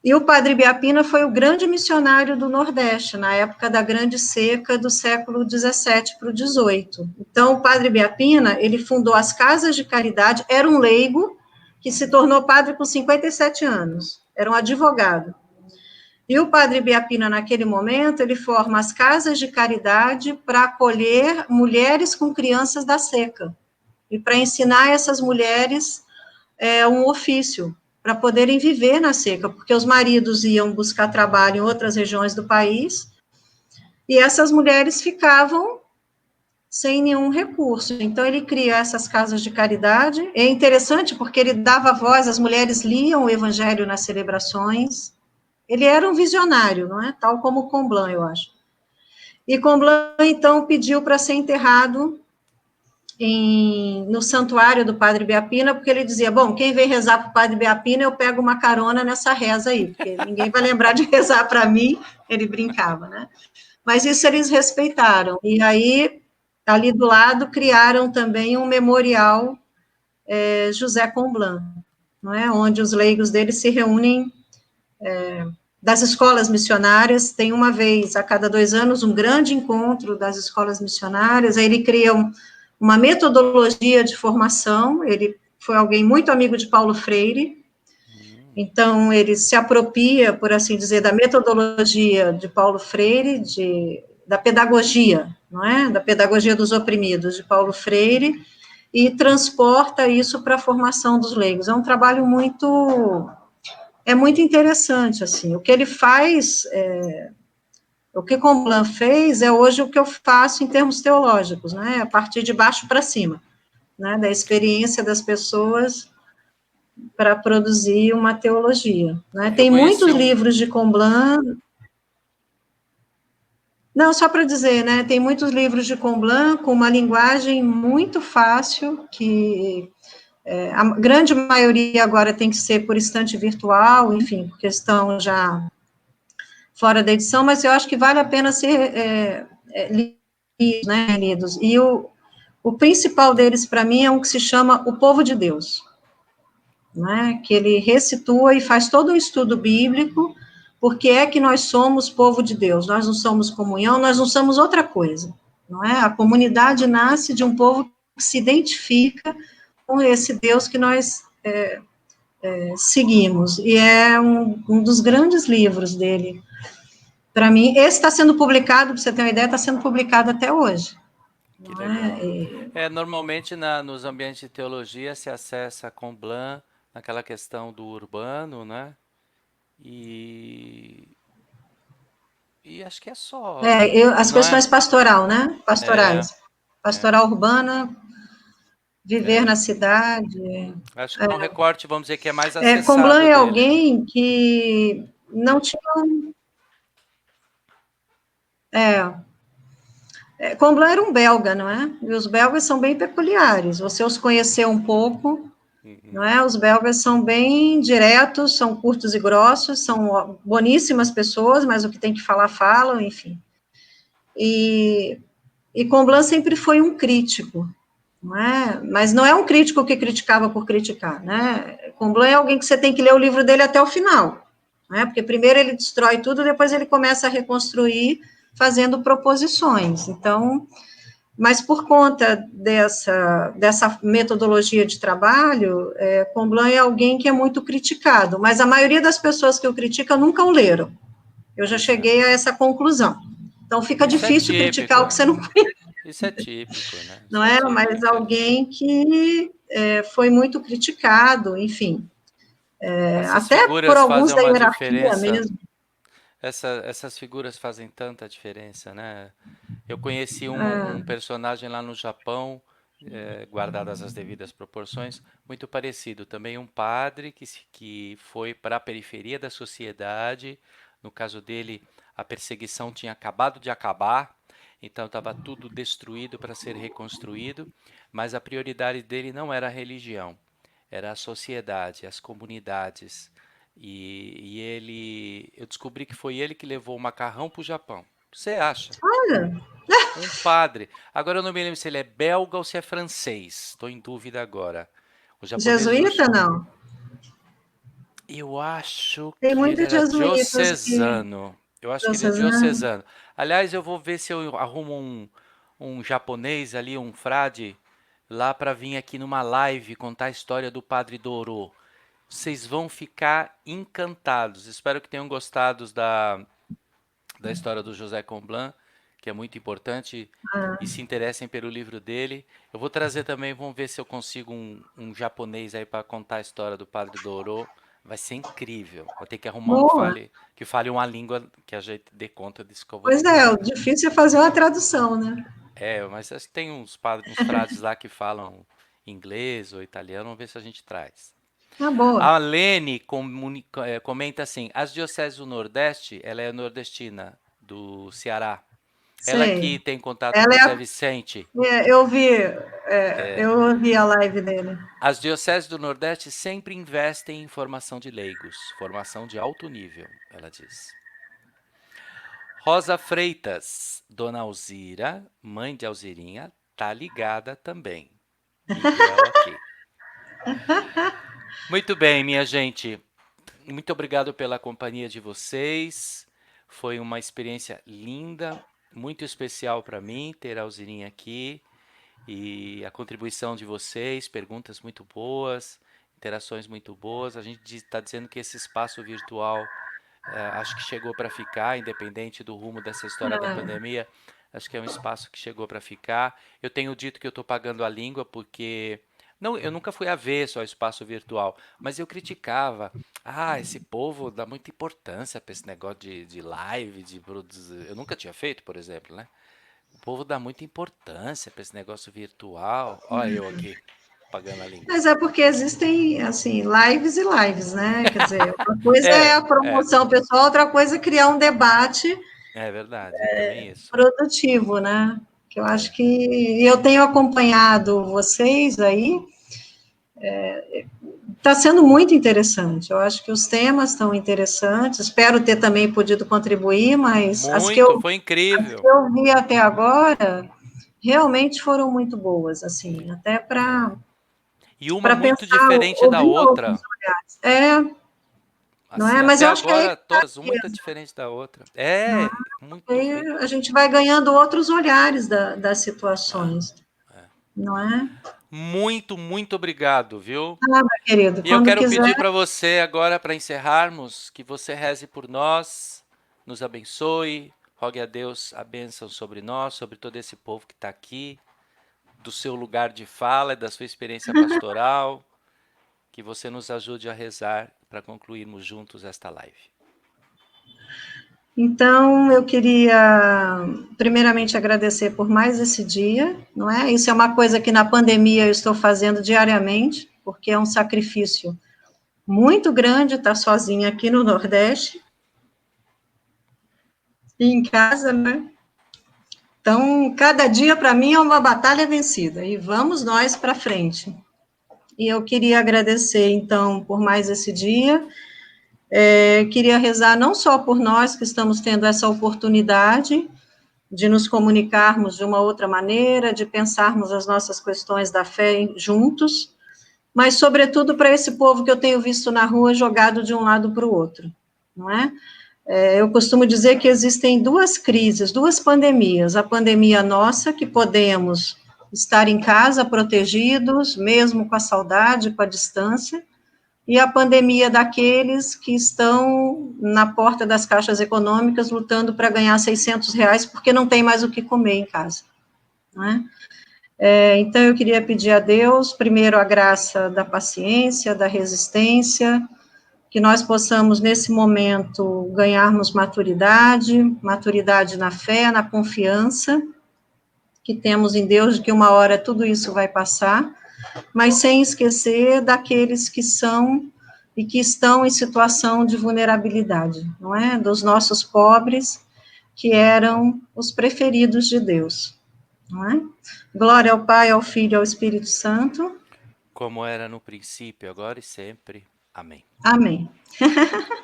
E o Padre Biapina foi o grande missionário do Nordeste, na época da grande seca do século XVII para o XVIII. Então, o Padre Biapina, ele fundou as Casas de Caridade, era um leigo que se tornou padre com 57 anos, era um advogado. E o Padre Biapina, naquele momento, ele forma as Casas de Caridade para acolher mulheres com crianças da seca, e para ensinar essas mulheres um ofício, para poderem viver na seca, porque os maridos iam buscar trabalho em outras regiões do país, e essas mulheres ficavam sem nenhum recurso. Então, ele cria essas casas de caridade. É interessante porque ele dava voz, as mulheres liam o evangelho nas celebrações. Ele era um visionário, não é? Tal como Comblan, eu acho. E Comblan, então, pediu para ser enterrado no santuário do Padre Biapina, porque ele dizia, bom, quem vem rezar para o Padre Biapina, eu pego uma carona nessa reza aí, porque ninguém vai lembrar de rezar para mim, ele brincava, né? Mas isso eles respeitaram, e aí, ali do lado, criaram também um memorial José Comblan, não é? Onde os leigos dele se reúnem das escolas missionárias, tem uma vez a cada 2 anos um grande encontro das escolas missionárias, aí ele cria uma metodologia de formação, ele foi alguém muito amigo de Paulo Freire, então ele se apropria, por assim dizer, da metodologia de Paulo Freire, da pedagogia, não é? Da pedagogia dos oprimidos de Paulo Freire, e transporta isso para a formação dos leigos. É um trabalho muito interessante, assim, o que ele faz, o que Comblan fez é hoje o que eu faço em termos teológicos, né, a partir de baixo para cima, né, da experiência das pessoas para produzir uma teologia, né, Eu tem conheci muitos um. livros de Comblan, não, só para dizer, né, tem muitos livros de Comblan com uma linguagem muito fácil, que a grande maioria agora tem que ser por estante virtual, enfim, questão já fora da edição, mas eu acho que vale a pena ser lidos, né, lidos. E o principal deles, para mim, é um que se chama O Povo de Deus, né, que ele ressitua e faz todo um estudo bíblico, porque é que nós somos povo de Deus, nós não somos comunhão, nós não somos outra coisa, não é? A comunidade nasce de um povo que se identifica com esse Deus que nós seguimos, e é um dos grandes livros dele. Para mim, esse está sendo publicado, para você ter uma ideia, está sendo publicado até hoje. Que Não é? legal. Normalmente nos ambientes de teologia se acessa Comblan naquela questão do urbano, né? E, e acho que é só, As não questões é? pastoral, né? É, Pastorais. é, Pastoral urbana, viver é. na cidade. Acho que é um recorte, vamos dizer, que é mais Comblan acessado é dele, né? alguém que não tinha. Comblan era um belga, não é? E os belgas são bem peculiares. Você os conheceu um pouco, não Uhum. é? Os belgas são bem diretos, são curtos e grossos, são boníssimas pessoas, mas o que tem que falar, falam, enfim. E Comblan sempre foi um crítico, não é? Mas não é um crítico que criticava por criticar, né? Comblan é alguém que você tem que ler o livro dele até o final, né? Porque primeiro ele destrói tudo, depois ele começa a reconstruir fazendo proposições. Então, mas por conta dessa metodologia de trabalho, Comblan é alguém que é muito criticado, mas a maioria das pessoas que o criticam nunca o leram. Eu já Pois é. cheguei a essa conclusão. Então fica Isso é difícil criticar o típico. que você não Isso é típico, né? não Isso é é? Mas típico. alguém que foi muito criticado, enfim, Essas até por figuras alguns fazem da uma hierarquia diferença. mesmo. Essas figuras fazem tanta diferença, né? Eu conheci um personagem lá no Japão, guardadas as devidas proporções, muito parecido. Também um padre que foi para a periferia da sociedade. No caso dele, a perseguição tinha acabado de acabar, então estava tudo destruído para ser reconstruído, mas a prioridade dele não era a religião, era a sociedade, as comunidades. Eu descobri que foi ele que levou o macarrão para o Japão. Você acha? Olha, Um padre. Agora eu não me lembro se ele é belga ou se é francês. Estou em dúvida agora. Os japoneses. jesuíta não. Eu acho Tem que ele muitos era jesuítas que diocesano. Eu acho que ele é diocesano. diocesano. Aliás, eu vou ver se eu arrumo um japonês ali, um frade, lá para vir aqui numa live contar a história do Padre Dorô. Vocês vão ficar encantados. Espero que tenham gostado da história do José Comblan, que é muito importante, e se interessem pelo livro dele. Eu vou trazer também, vamos ver se eu consigo um japonês aí para contar a história do Padre Dorô. Vai ser incrível. Vou ter que arrumar um Boa. que fale uma língua que a gente dê conta disso que eu vou Pois ter que é, o fazer. difícil é fazer uma tradução, né? Mas acho que tem uns frades lá que falam inglês ou italiano, vamos ver se a gente traz. Ah, boa. A Lene comenta assim: as dioceses do Nordeste, ela é nordestina, do Ceará. Ela que Sei. tem contato Ela com é o Zé Vicente. eu vi a live dele. As dioceses do Nordeste sempre investem em formação de leigos, formação de alto nível, ela diz. Rosa Freitas, Dona Alzira, mãe de Alzirinha, tá ligada também. Miguel aqui. Muito bem, minha gente. Muito obrigado pela companhia de vocês. Foi uma experiência linda, muito especial para mim ter a Alzirinha aqui e a contribuição de vocês, perguntas muito boas, interações muito boas. A gente está dizendo que esse espaço virtual acho que chegou para ficar, independente do rumo dessa história da É, pandemia. Acho que é um espaço que chegou para ficar. Eu tenho dito que eu estou pagando a língua porque não, eu nunca fui avesso ao espaço virtual, mas eu criticava. Ah, esse povo dá muita importância para esse negócio de live, de produzir. Eu nunca tinha feito, por exemplo, né? O povo dá muita importância para esse negócio virtual. Olha eu aqui, pagando a língua. mas é porque existem, assim, lives e lives, né? Quer dizer, uma coisa é a É, promoção pessoal, outra coisa é criar um debate é verdade, é também isso. produtivo, né? Que eu É. acho que eu tenho acompanhado vocês aí, está sendo muito interessante. Eu acho que os temas estão interessantes, espero ter também podido contribuir, mas Muito, foi as que incrível. eu vi até agora realmente foram muito boas, assim, até É. E uma para muito pensar, diferente da ouvir outros outra. olhares. É, não Assim, é? Mas até eu acho que aí agora, todas muito diferentes da outra. É, muito bem. a gente vai ganhando outros olhares das É, situações, é. não é? Muito, muito obrigado, viu? Ah, meu querido, E eu quando quero quiser, pedir para você agora, para encerrarmos, que você reze por nós, nos abençoe, rogue a Deus a bênção sobre nós, sobre todo esse povo que está aqui, do seu lugar de fala, da sua experiência pastoral, que você nos ajude a rezar para concluirmos juntos esta live. então eu queria primeiramente agradecer por mais esse dia, não é? Isso é uma coisa que na pandemia eu estou fazendo diariamente, porque é um sacrifício muito grande estar sozinha aqui no Nordeste e em casa, né? Então, cada dia para mim é uma batalha vencida e vamos nós para frente. E eu queria agradecer, então, por mais esse dia. Queria rezar não só por nós que estamos tendo essa oportunidade de nos comunicarmos de uma outra maneira, de pensarmos as nossas questões da fé juntos, mas, sobretudo, para esse povo que eu tenho visto na rua jogado de um lado para o outro, não é? Eu costumo dizer que existem duas crises, duas pandemias. A pandemia nossa, que podemos estar em casa protegidos, mesmo com a saudade, com a distância, e a pandemia daqueles que estão na porta das caixas econômicas lutando para ganhar R$ 600 porque não tem mais o que comer em casa. Né? Então, eu queria pedir a Deus, primeiro, a graça da paciência, da resistência, que nós possamos, nesse momento, ganharmos maturidade, maturidade na fé, na confiança, que temos em Deus, de que uma hora tudo isso vai passar, mas sem esquecer daqueles que são e que estão em situação de vulnerabilidade, não é? Dos nossos pobres, que eram os preferidos de Deus, não é? Glória ao Pai, ao Filho e ao Espírito Santo. Como era no princípio, agora e sempre. Amém. Amém.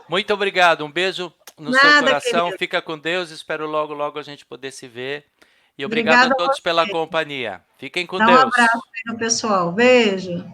Muito obrigado, um beijo no seu Nada, coração, querido. fica com Deus, espero logo, logo a gente poder se ver. E obrigado a Obrigada a todos pela você. companhia. Fiquem com Dá um abraço Deus. aí no pessoal. Beijo.